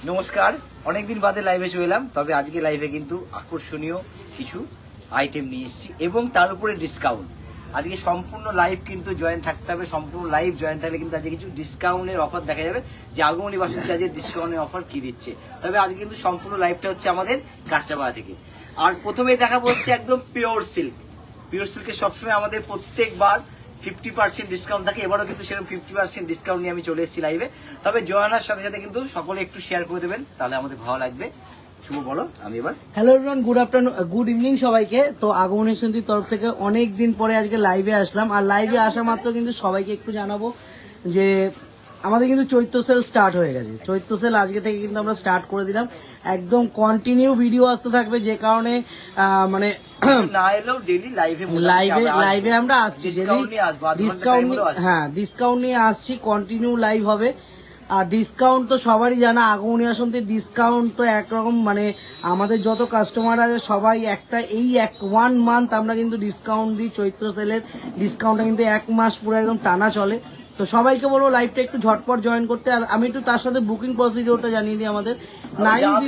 নমস্কার, অনেকদিন বাদে লাইভে চলে এলাম। তবে আজকে লাইভে কিন্তু আকর্ষণীয় কিছু আইটেম নিয়ে এসেছি এবং তার উপরে ডিসকাউন্ট। আজকে সম্পূর্ণ লাইভ কিন্তু জয়েন থাকতে হবে। সম্পূর্ণ লাইভ জয়েন থাকলে কিন্তু আজকে কিছু ডিসকাউন্টের অফার দেখা যাবে যে আগমনী বাসন্তী আজকে ডিসকাউন্টের অফার কি দিচ্ছে। তবে আজকে কিন্তু সম্পূর্ণ লাইভটা হচ্ছে আমাদের কাস্টমার থেকে। আর প্রথমেই দেখা হচ্ছে একদম পিওর সিল্ক। পিওর সিল্কের সবসময় আমাদের প্রত্যেকবার 50% ডিসকাউন্ট থাকে। এবারও কিন্তু সেরকম 50% ডিসকাউন্ট নিয়ে আমি চলে এসেছি লাইভে। তবে জয়েনার সাথে সাথে কিন্তু সকলে একটু শেয়ার করে দেবেন, তাহলে আমাদের ভালো লাগবে। শুভ বলো। আমি এবার hello everyone, good afternoon, good evening সবাইকে। তো আগমনী বাসন্তীর তরফ থেকে অনেক দিন পরে আজকে লাইভে আসলাম। আর লাইভে আসা মাত্র কিন্তু সবাইকে একটু জানাবো যে আমাদের কিন্তু চৈত্র সেল স্টার্ট হয়ে গেছে। চৈত্র সেল আজকে থেকে কিন্তু আমরা স্টার্ট করে দিলাম। একদম কন্টিনিউ ভিডিও আসতে থাকবে, যে কারণে মানে না এলেও ডেইলি লাইভে আমরা আসছি, ডিসকাউন্ট নিয়ে আসছি, কন্টিনিউ লাইভ হবে। আর ডিসকাউন্ট তো সবারই জানা, আগমনী বাসন্তীর ডিসকাউন্ট তো একরকম, মানে আমাদের যত কাস্টমার আছে সবাই একটা এই 1 মান্থ আমরা কিন্তু ডিসকাউন্ট দিই। চৈত্র সেলের ডিসকাউন্টটা কিন্তু 1 মাস পুরো একদম টানা চলে। তো সবাইকে বলবো লাইভটা একটু ঝটপট জয়েন করতে। আর আমি একটু তার সাথে বুকিং প্রসিডিওরটা জানিয়ে দিই। আমাদের 90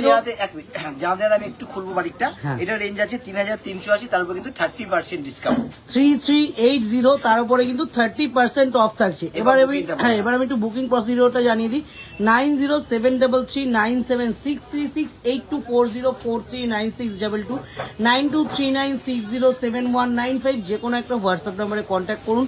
যাদের আমি একটু খুলবো বাড়িটা, এটা রেঞ্জ আছে 3380, তার উপর কিন্তু 30% ডিসকাউন্ট। 3380, তার উপরে কিন্তু 30% অফ থাকছে। এবার আমি একটু বুকিং প্রসিডিওরটা জানিয়ে দিই। 90733396368240439622 9239607195, যে কোনো একটা হোয়াটসঅ্যাপ নাম্বারে কন্ট্যাক্ট করুন।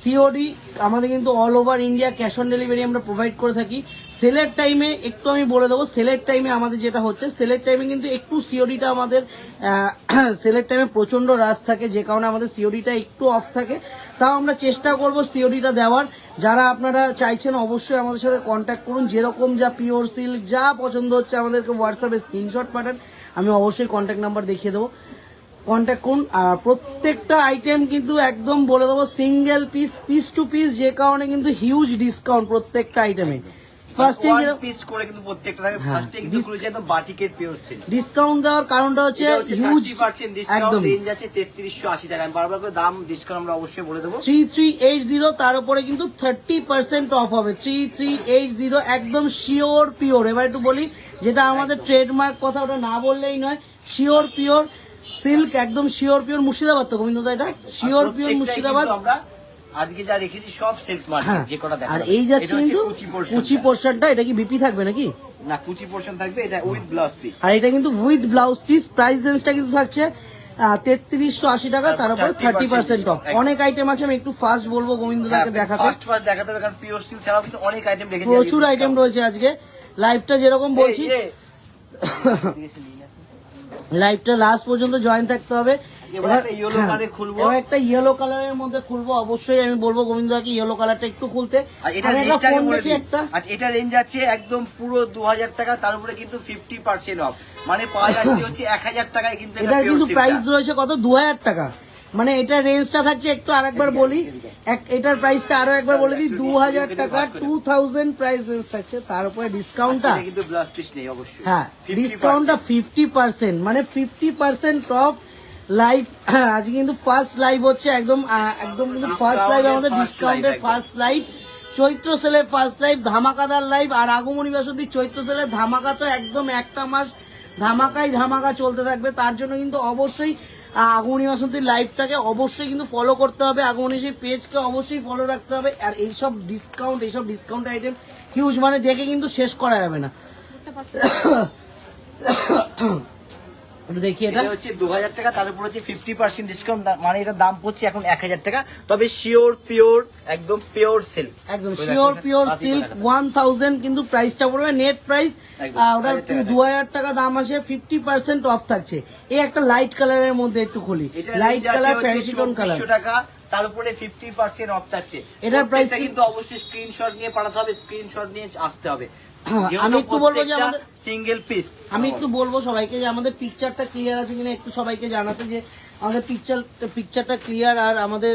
সিওডি আমাদের কিন্তু all over India cash on delivery আমরা প্রোভাইড করে থাকি। সেলের টাইমে একটু আমি বলে দেবো, সেলের টাইমে আমাদের যেটা হচ্ছে, সেলের টাইমে কিন্তু একটু সিওডিটা আমাদের সেলের টাইমে প্রচন্ড রাশ থাকে, যে কারণে আমাদের সিওডিটা একটু অফ থাকে। তাও আমরা চেষ্টা করব সিওডিটা দেওয়ার। যারা আপনারা চাইছেন অবশ্যই আমাদের সাথে কন্ট্যাক্ট করুন। যেরকম যা পিওর সিল্ক যা পছন্দ হচ্ছে আমাদেরকে হোয়াটসঅ্যাপে স্ক্রিনশট পাঠান, আমি অবশ্যই কন্ট্যাক্ট নাম্বার দেখিয়ে দেবো, কন্ট্যাক্ট করুন। আর প্রত্যেকটা আইটেম কিন্তু একদম বলে দেবো সিঙ্গেল পিস টু পিস, যে কারণে কিন্তু হিউজ ডিসকাউন্ট প্রত্যেকটা আইটেমে। ডিসকাউন্ট দেওয়ার কারণটা হচ্ছে হিউজ একদম 3380 টাকা। আমি বারবার করে দাম ডিসকাউন্ট আমরা অবশ্যই বলে দেবো। 3380, তার উপরে কিন্তু 30% অফ হবে। 3380 একদম শিওর পিওর। এবার একটু বলি, যেটা আমাদের ট্রেডমার্ক কথা, ওটা না বললেই নয়। শিওর পিওর সিল্ক, একদম শিওর পিওর মুর্শিদাবাদ। তো গোবিন্দ দা, এটা শিওর পিওর মুর্শিদাবাদ। আজকে যা রেখেছি সব সিল্ক মার্কেট, যে কটা দেখা। আর এই যাচ্ছে কিন্তু কুচি পোরশনটা, এটা কি বিপি থাকবে নাকি? না, কুচি পোরশন থাকবে, এটা উইথ ব্লাউজ পিস। আর এটা কিন্তু উইথ ব্লাউজ পিস। প্রাইস রেঞ্জটা কিন্তু থাকছে 3380 টাকা, তার উপর 30% অফ। অনেক আইটেম আছে, আমি একটু ফাস্ট বলবো গোবিন্দ দাকে দেখাতে। ফাস্ট দেখাতে হবে, কারণ পিওর সিল্ক ছাড়াও কিন্তু অনেক আইটেম রেখেছি, প্রচুর আইটেম রয়েছে আজকে। লাইভটা যেরকম বলছি, লাইভটা লাস্ট পর্যন্ত জয়েন থাকতে হবে। এবার একটা ইয়েলো কালারের মধ্যে খুলবো। অবশ্যই আমি বলবো গোবিন্দ দাকে ইয়েলো কালারটা একটু খুলতে। এটা রেঞ্জ আছে একদম পুরো 2000 টাকা, তার উপরে কিন্তু 50% অফ, মানে পাওয়া যাচ্ছে হচ্ছে 1000 টাকায়। কিন্তু এটা কিন্তু প্রাইস রয়েছে কত? 2000 টাকা। মানে এটা রেঞ্জটা থাকছে, একটু আরেকবার বলি, এটার প্রাইসটা আরো একবার বলে দিই, 2000 টাকা 2000 প্রাইস রেঞ্জ থাকছে। তার উপরে ডিসকাউন্টটা কিন্তু ব্লাউজ পিস নেই অবশ্যই। হ্যাঁ, ডিসকাউন্টটা 50%, মানে 50% অফ লাইভ। আজকে কিন্তু ফার্স্ট লাইভ হচ্ছে, একদম কিন্তু ফার্স্ট লাইভ আমাদের ডিসকাউন্টের ফার্স্ট লাইভ, চৈত্র সেলের ফার্স্ট লাইভ, ধামাকাদার লাইভ। আর আগমনী বাসন্তী চৈত্র সেলের ধামাকা তো একদম একটা মাস ধামাকা চলতে থাকবে। তার জন্য কিন্তু অবশ্যই আগমনী বাসন্তীর লাইভটাকে অবশ্যই কিন্তু ফলো করতে হবে, আগমনী সেই পেজকে অবশ্যই ফলো রাখতে হবে। আর এইসব ডিসকাউন্ট আইটেম হিউজ, মানে দেখে কিন্তু শেষ করা যাবে না। দেখি, এটা হচ্ছে 2000 টাকা, তার উপর হচ্ছে 50% ডিসকাউন্ট, মানে এটার দাম পড়ছে এখন 1000 টাকা। তবে শিওর পিওর, একদম পিওর সিল্ক, একদম শিওর পিওর সিল্ক 1000 কিন্তু প্রাইসটা পড়বে নেট প্রাইস। ওটা 2000 টাকা দাম আসে, 50% অফ থাকছে। এই একটা লাইট কালারের মধ্যে একটু খুলি, লাইট কালার প্যারাশিটন কালার, 200 টাকা, তার উপরে 50% অফ থাকছে। এটার প্রাইসটা কিন্তু অবশ্যই স্ক্রিনশট নিয়ে পাঠাতে হবে, স্ক্রিনশট নিয়ে আসতে হবে। আমি একটু বলবো যে আমাদের সিঙ্গেল পিস, আমি একটু বলবো সবাইকে যে আমাদের পিকচারটা ক্লিয়ার আছে কিনা একটু সবাইকে জানাতে, যে আমাদের পিকচারটা ক্লিয়ার আর আমাদের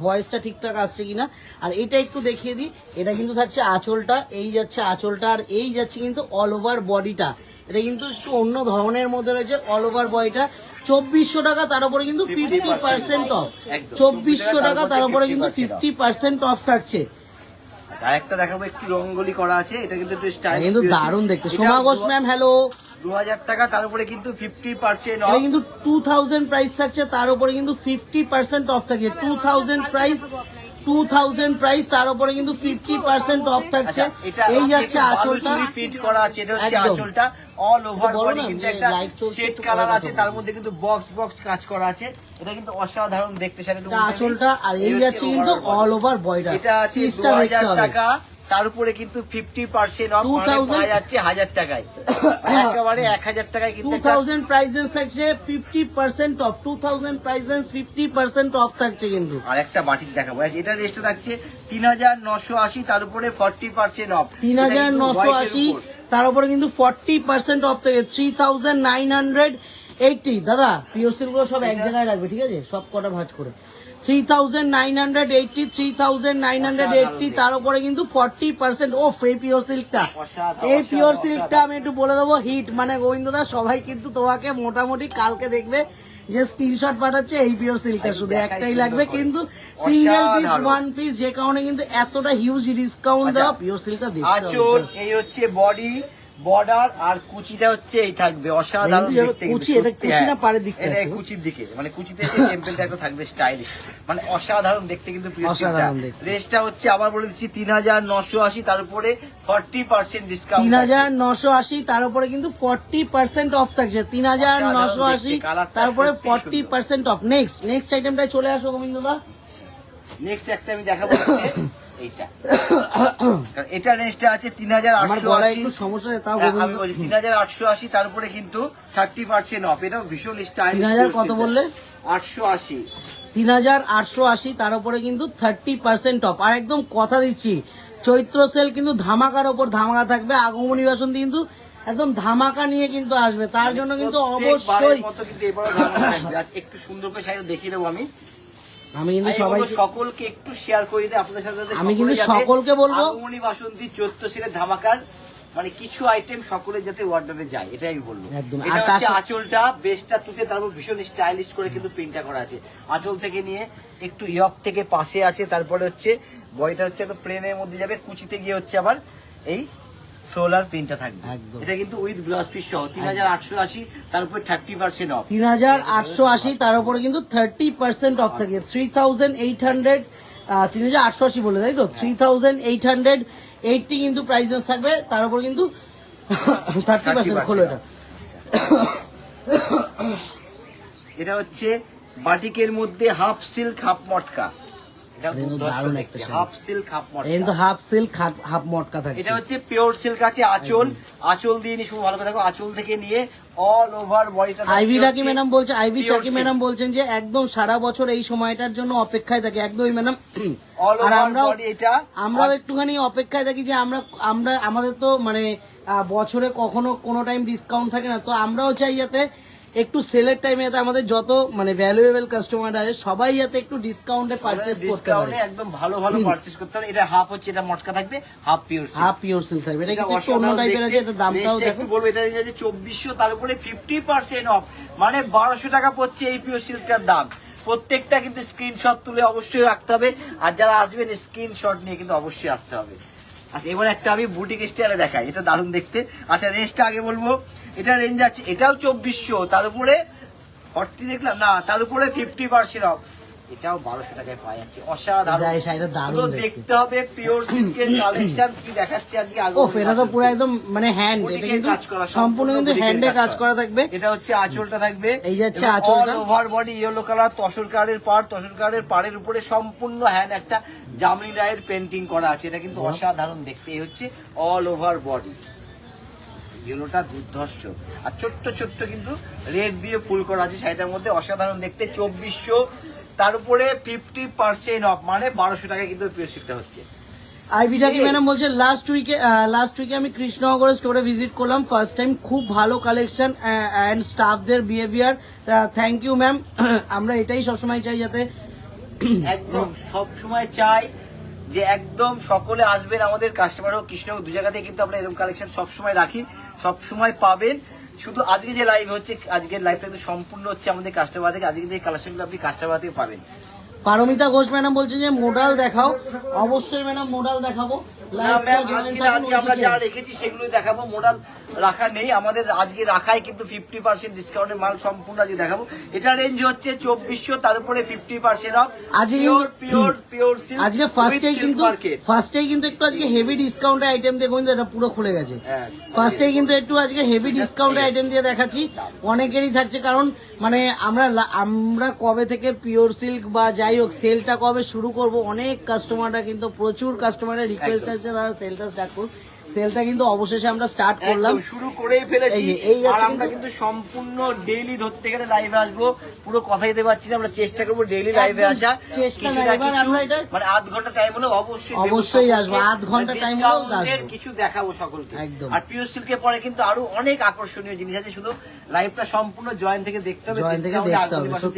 ভয়েসটা ঠিকঠাক আসছে কিনা। আর এটা একটু দেখিয়ে দিই, এটা কিন্তু থাকছে আঁচলটা, এই যাচ্ছে আঁচলটা, আর এই যাচ্ছে কিন্তু অল ওভার বডিটা। এটা কিন্তু একটু অন্য ধরনের মধ্যে রয়েছে। অল ওভার বডিটা 2400 টাকা, তার উপরে কিন্তু 50% অফ। 2400 টাকা, তার উপরে কিন্তু 50% অফ থাকছে। আচ্ছা আরেকটা দেখাবো, একটু রঙ্গোলি করা আছে, এটা কিন্তু একটু স্টাইল, কিন্তু দারুণ দেখতে। Soma Ghosh ma'am hello. 2000 টাকা, তার উপরে কিন্তু 50% এটা কিন্তু 2000 প্রাইস থাকছে, তার উপরে কিন্তু 50% অফ থাকে। 2000 প্রাইস, 2000 প্রাইস, তার উপরে কিন্তু 50% অফ থাকছে। এই যাচ্ছে আঁচলটা, ফিট করা আছে, এটা হচ্ছে একদম। আঁচলটা অল ওভার বলো বডি না কিন্তু যে একটা live চলছে, শেড একটু কালার কথা আছে, বলো। তার মধ্যে কিন্তু বক্স কাজ করা আছে, এটা কিন্তু অসাধারণ দেখতে। সেটা একটু এটা আঁচলটা, আর এই যাচ্ছে কিন্তু অল ওভার বডিটা। এটা আছে পিসটা দেখতে 2000 হবে। টাকা, তার উপরে কিন্তু 50% অফ, 2000 পাওয়া যাচ্ছে 1000 টাকায়, একেবারে 1000 টাকায় কিন্তু একটা 2000 প্রাইসেস থাকছে 50% অফ। 2000 প্রাইসেস 50% অফ থাকছে কিন্তু। আর একটা বাটিক দেখাবো, এটা রেস্টে থাকছে 3980, তার উপরে 40% অফ, 3980, তার উপরে কিন্তু 40% অফ থেকে 3980। দাদা পিওসিল গুলো সব এক জায়গায় রাখবে, ঠিক আছে, সব কটা ভাঁজ করে। 3980, 3980, তার উপরে কিন্তু 40%। ও এই পিওর সিল্কটা, এই পিওর সিল্কটা আমি একটু বলে দেবো হিট, মানে গোবিন্দদা সবাই কিন্তু তোমাকে মোটামুটি কালকে দেখবে যে স্ক্রিনশট পাঠাচ্ছে এই পিওর সিল্কটা, শুধু একটাই লাগবে, কিন্তু সিঙ্গেল পিস, ওয়ান পিস, যে কারণে কিন্তু এতটা হিউজ ডিসকাউন্ট দেওয়া পিওর সিল্কটা দেখতে হবে। আঁচল এই হচ্ছে বডি, বর্ডার আর কুচিটা হচ্ছে এই থাকবে, অসাধারণ কিন্তু দেখতে। কুচি, এটা কুচি না পাড়ের দিকটা এটা আছে? কুচির দিকে, মানে কুচিতে টেম্পলটা একটা থাকবে স্টাইলিশ, মানে অসাধারণ দেখতে কিন্তু অসাধারণ দেখতে। রেটটা হচ্ছে আবার বলে দিচ্ছি 3980, তার উপরে 40% ডিসকাউন্ট। 3980, তার উপরে কিন্তু 40% অফ থাকছে। 3980, তার উপরে 40% অফ। নেক্সট আইটেমটায় চলে আসো গোবিন্দদা। নেক্সট একটা আমি দেখাবো হচ্ছে এইটা, কারণ এটা নেক্সট আছে আমার গলায় 3880, একটু সমস্যা আছে, তাও আমি গোবিন্দ। বলছি 3880, তার উপরে কিন্তু 30% অফ, এটাও ভীষণ স্টাইলিশ। 3000 কত বললে? 880, 3880, তার উপরে কিন্তু 30% অফ। আর একদম কথা দিচ্ছি, চৈত্র সেল কিন্তু ধামাকার ওপর ধামাকা থাকবে। আগমনী বাসন্তী কিন্তু একদম ধামাকা নিয়ে কিন্তু আসবে, তার জন্য কিন্তু অবশ্যই মতো কিন্তু এবারও ধামাকা থাকবে। আজ একটু সুন্দর করে শাড়ি দেখিয়ে দেবো আমি কিন্তু আমি সবাই বলবো সকলকে একটু শেয়ার করে দিই আপনাদের সাথে, যাতে আমি কিন্তু সকলে যাতে সকলকে বলবো আগমনী বাসন্তী চৈত্র সেলের ধামাকার মানে কিছু আইটেম সকলে যাতে ওয়ার্ডরোবে যায়, এটাই আমি বলবো। একদম। এটা আর তার হচ্ছে আঁচলটা, বেস্টটা তুতে, তারপর ভীষণ স্টাইলিশ করে কিন্তু প্রিন্টটা করা আছে। আঁচল থেকে নিয়ে একটু ইয়ক থেকে পাশে আছে, তারপরে হচ্ছে বয়টা হচ্ছে একদম প্লেনের মধ্যে যাবে, কুচিতে গিয়ে হচ্ছে আবার এই ফ্লোরাল প্রিন্টটা থাকবে। একদম। এটা কিন্তু উইথ ব্লাউজ পিস সহ 3880, তার উপরে 30% অফ। 3880, তার উপরে কিন্তু 30% অফ থাকে। 3800, 3880 বলে, তাই তো? 3880 কিন্তু প্রাইসেস থাকবে, তার উপর কিন্তু 30%। খোলো এটা। এটা হচ্ছে বাটিকের মধ্যে হাফ সিল্ক হাফ মটকা, এটা কিন্তু খুব দারুণ দর্শনীয় একটা দেখতে। শাড়ি। হাফ সিল্ক হাফ মটকা, কিন্তু হাফ সিল্ক হাফ মটকা থাকছে। এটা হচ্ছে পিওর সিল্ক আছে। আঁচল দিয়ে নিয়ে শুধু ভালো করে দেখো, আঁচল থেকে নিয়ে অল ওভার বডিটা। আইভি রাকি ম্যাডাম বলছে, আইভি চাকি ম্যাডাম বলছেন যে একদম সারা বছর এই সময়টার জন্য অপেক্ষায় থাকে। একদমই ম্যাডাম। অল আর ওভার আমরাও বডি এটা। আমরাও একটুখানি অপেক্ষায় থাকি যে আমরা আমাদের তো মানে বছরে কখনো কোনো টাইম ডিসকাউন্ট থাকে না, তো আমরাও চাই যাতে একটু সেলের টাইমে যাতে আমাদের যত মানে ভ্যালুয়েবল কাস্টমার আছে সবাই যাতে একটু ডিসকাউন্টে পারচেজ করতে পারে। ডিসকাউন্টে একদম ভালো ভালো পারচেজ করতে হবে। এটা হাফ হচ্ছে, এটা মটকা থাকবে, half pure silk. Half pure silk থাকবে। এটা কিন্তু একটু অন্য টাইপের আছে, এটা দামটাও দেখো। একটু বলবো, এটা রেঞ্জ আছে 2400, তার উপরে 50% অফ, মানে 1200 টাকা পড়ছে এই পিওর সিল্কটার দাম। প্রত্যেকটা কিন্তু স্ক্রিনশট তুলে অবশ্যই রাখতে হবে, আর যারা আসবেন স্ক্রিনশট নিয়ে কিন্তু অবশ্যই আসতে হবে। আচ্ছা এবার একটা আমি বুটিক স্টাইলে দেখাই, এটা দারুণ দেখতে। আচ্ছা রেঞ্জটা আগে বলবো, এটা রেঞ্জ আছে, এটাও 2400, তার উপরে 40 দেখলাম না, তার উপরে 50% অফ, এটাও 1200 টাকায় পাওয়া যাচ্ছে। অসাধারণ, এই শাড়িটা দারুণ শুধু দেখতে। দেখতে হবে পিওর সিল্কের কালেকশন কি দেখাচ্ছে আজকে। ও এটা তো পুরো একদম মানে হ্যান্ড, এটা বুটিকের কিন্তু কাজ করা, সম্পূর্ণ কিন্তু বুটিকের হ্যান্ডে কাজ করা থাকবে। এটা হচ্ছে আঁচলটা থাকবে, এই যাচ্ছে আঁচলটা। All over body yellow colour, tussar কার্ডের পাড়ের উপরে সম্পূর্ণ হ্যান্ড একটা জামনি রায়ের পেন্টিং করা আছে। এটা কিন্তু অসাধারণ দেখতে। এই হচ্ছে অল ওভার বডি, ইয়েলোটা দুর্ধর্ষ, আর ছোট্ট ছোট্ট কিন্তু রেড দিয়ে ফুল করা আছে শাড়িটার মধ্যে, অসাধারণ দেখতে। 2400, তার উপরে 50% অফ, মানে 1200 টাকায় কিন্তু পিওর সিল্কটা হচ্ছে। আইভি টাকি ম্যাডাম বলছে লাস্ট উইকে আমি কৃষ্ণনগরের স্টোরে ভিজিট করলাম ফার্স্ট টাইম, খুব ভালো কালেকশন অ্যান্ড স্টাফদের বিহেভিয়ার, থ্যাংক ইউ ম্যাম। আমরা এটাই সবসময় চাই যাতে একদম সব সময় চাই যে একদম সকলে আসবেন, আমাদের কাস্টমার হোক কৃষ্ণনগর, দু জায়গাতে কিন্তু আমরা এরকম কালেকশন সবসময় রাখি, সবসময় পাবেন। শুধু আজকে যে লাইভ হচ্ছে, আজকের লাইভটা কিন্তু সম্পূর্ণ হচ্ছে আমাদের কাস্টমার থেকে, আজকে যে কালেকশনগুলো আপনি কাস্টমার থেকে পাবেন। পারমিতা ঘোষ ম্যাডাম বলছে যে মোডাল দেখাও, অবশ্যই ম্যাডাম মোডাল দেখাবো। না ম্যাম, আজকে আমরা যা রেখেছি সেগুলোই দেখাবো, মডেল রাখা নেই আমাদের আজকে, রাখাই কিন্তু 50% ডিসকাউন্টের মাল সম্পূর্ণ আজকে দেখাবো। এটা রেঞ্জ হচ্ছে 2400, তারপরে 50% অফ। আজকে পিওর সিল্ক আজকে ফার্স্টেই কিন্তু একটু আজকে হেভি ডিসকাউন্টের আইটেম দেখো, কিন্তু এটা পুরো খুলে গেছে। ফার্স্টেই কিন্তু একটু আজকে হেভি ডিসকাউন্টের আইটেম দিয়ে দেখাচ্ছি, অনেকেরই থাকছে, কারণ মানে আমরা কবে থেকে পিওর সিল্ক বা যাই হোক সেলটা কবে শুরু করব, অনেক কাস্টমাররা কিন্তু প্রচুর কাস্টমারের রিকোয়েস্ট আছে তারা সেলটা স্টার্ট করুন। সেলটা কিন্তু অবশেষে আমরা স্টার্ট করলাম, শুরু করেই ফেলেছি। এই আর আমরা কিন্তু সম্পূর্ণ ডেইলি ধরতে গেলে লাইভে আসবো, পুরো কথা দিতে পারছি না, আমরা চেষ্টা করবো ডেইলি লাইভে আসা। মানে আধ ঘন্টা টাইম হলো অবশ্যই আসবো, আধ ঘন্টা টাইম হলো কিছু দেখাবো সকলকে একদম। আর পিওর সিল্কের পরে কিন্তু আরো অনেক আকর্ষণীয় জিনিস আছে, শুধু লাইভটা সম্পূর্ণ জয়েন থেকে দেখতে হবে,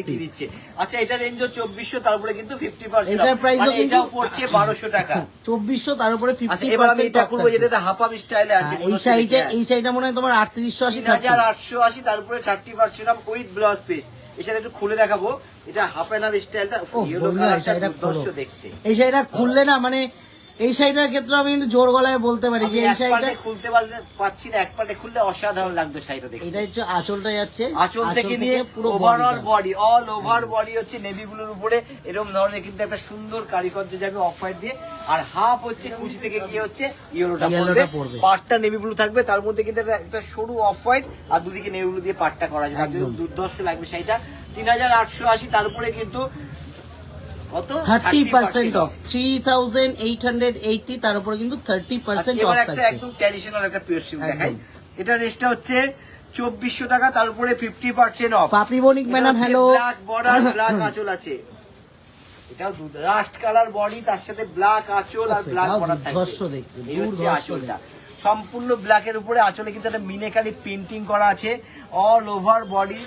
কি দিচ্ছে। আচ্ছা, এটা রেঞ্জ 2400, তারপরে কিন্তু 50%, এটার প্রাইস এটাও পড়ছে 1200 টাকা। 2400 তার উপরে 50%। এবার আমি এটা করবো, যেটা হাফ স্টাইলে আছে, এই সাইডটা মনে হয় তোমার 3880, 3880, তারপরে 30% অফ উইথ ব্লাউজ পিস। এছাড়া একটু খুলে দেখাবো, এটা হাফ এন্ড হাফ স্টাইলটা ইয়েলো কালারটা দর্শক দেখতে। এই শাড়িটা খুললে না, মানে এই শাড়িটার ক্ষেত্রে আমি কিন্তু জোর গলায় বলতে পারি যে এই শাড়িটা খুলতে পারছি না, এক পাটে খুললে অসাধারণ লাগবে শাড়িটা দেখতে। এটা হচ্ছে আঁচলটা যাচ্ছে, আঁচল থেকে নিয়ে পুরো overall body, all over body হচ্ছে নেভি ব্লুর উপরে এরকম ধরনের কিন্তু একটা সুন্দর কারিগর্য যাবে অফ হোয়াইট দিয়ে, আর হাফ হচ্ছে কুচি থেকে গিয়ে হচ্ছে ইয়েলোটা পড়বে। পাটটা নেভি ব্লু থাকবে, তার মধ্যে কিন্তু একটা সরু অফ হোয়াইট আর দুদিকে নেভি ব্লু দিয়ে পাটটা করা আছে, তার জন্য দুর্ধর্ষ লাগবে শাড়িটা। 3880, তারপরে কিন্তু 30% অফ, 3880, তার উপরে কিন্তু 30% অফ থাকছে। একদম ট্র্যাডিশনাল একটা পিওর সিল্ক দেখাই, এটা রেটটা হচ্ছে 2400 টাকা, তার উপরে 50% off. Papri Banik madam hello, black border, black আঁচল আছে, এটাও রাস্ট কালার বডি, তার সাথে ব্ল্যাক আঁচল আর ব্ল্যাক বর্ডার থাকবে। এই হচ্ছে আঁচলটা, সম্পূর্ণ ব্ল্যাকের উপরে আঁচলে কিন্তু একটা মিনেকারি প্রিন্টিং করা আছে, অল ওভার বডি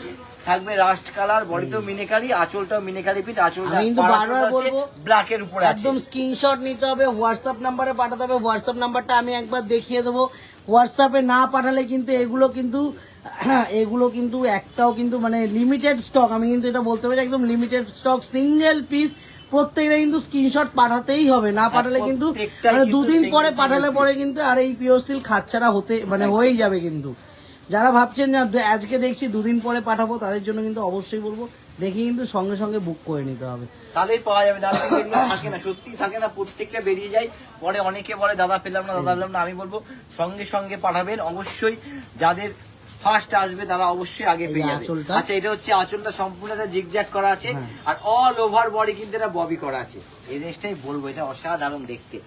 থাকবে রাস্ট কালার, বডিতেও মিনেকারি, আঁচলটাও মিনেকারি প্রিন্ট, আঁচলটা কিন্তু বারবার বলবো ব্ল্যাকের উপরে আছে। একদম স্ক্রিনশট নিতে হবে, হোয়াটসঅ্যাপ নাম্বারে পাঠাতে হবে। হোয়াটসঅ্যাপ নাম্বারটা আমি একবার দেখিয়ে দেবো, হোয়াটসঅ্যাপে না পাঠালে কিন্তু এগুলো কিন্তু একটাও কিন্তু মানে লিমিটেড স্টক, আমি কিন্তু এটা বলতে পারি একদম লিমিটেড স্টক, সিঙ্গেল পিস, প্রত্যেকটা কিন্তু স্ক্রিনশট পাঠাতেই হবে, না পাঠালে কিন্তু মানে দুদিন পরে পাঠালে পরে কিন্তু আর এই পিওর সিল্ক খাচ্ছাড়া হতে মানে হয়েই যাবে। কিন্তু যারা ভাবছেন যে আজকে দেখছি দুদিন পরে পাঠাবো, তাদের জন্য কিন্তু অবশ্যই বলবো দেখি কিন্তু সঙ্গে সঙ্গে বুক করে নিতে হবে, তাহলেই পাওয়া যাবে। না থাকে না, সত্যি থাকে না, প্রত্যেকটা বেরিয়ে যায়, পরে অনেকে বলে দাদা পেলাম না, দাদা পেলাম না। আমি বলবো সঙ্গে সঙ্গে পাঠাবেন, অবশ্যই যাদের ফার্স্ট আসবে তারা অবশ্যই আগে পেয়ে যাবে। আচ্ছা, এটা হচ্ছে আঁচলটা সম্পূর্ণ জিগজ্যাগ করা আছে, আর অল ওভার বডি কিন্তু এটা ববি করা আছে। এই জিনিসটাই বলবো, এটা অসাধারণ দেখতে।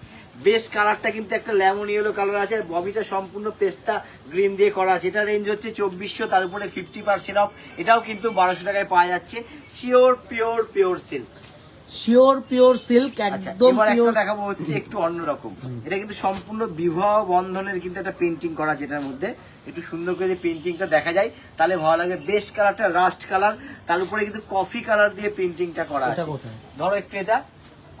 বেস কালারটা কিন্তু একটা লেমন ইয়েলো কালার আছে, আর ববিটা সম্পূর্ণ পেস্তা গ্রিন দিয়ে করা আছে। এটা রেঞ্জ হচ্ছে 2400, তার উপরে 50% অফ, এটাও কিন্তু 1200 টাকায় পাওয়া যাচ্ছে। Sure pure silk, sure pure silk একদম পিওর। দেখাবো হচ্ছে একটু অন্যরকম, এটা কিন্তু সম্পূর্ণ বিবাহ বন্ধনের কিন্তু একটা পেন্টিং করা, যেটার মধ্যে একটু সুন্দর করে পেন্টিংটা দেখা যায়, তাহলে ভালো লাগে। বেস কালারটা রাস্ট কালার, তার উপরে কিন্তু কফি কালার দিয়ে পেন্টিংটা করা আছে। ধরো একটু, এটা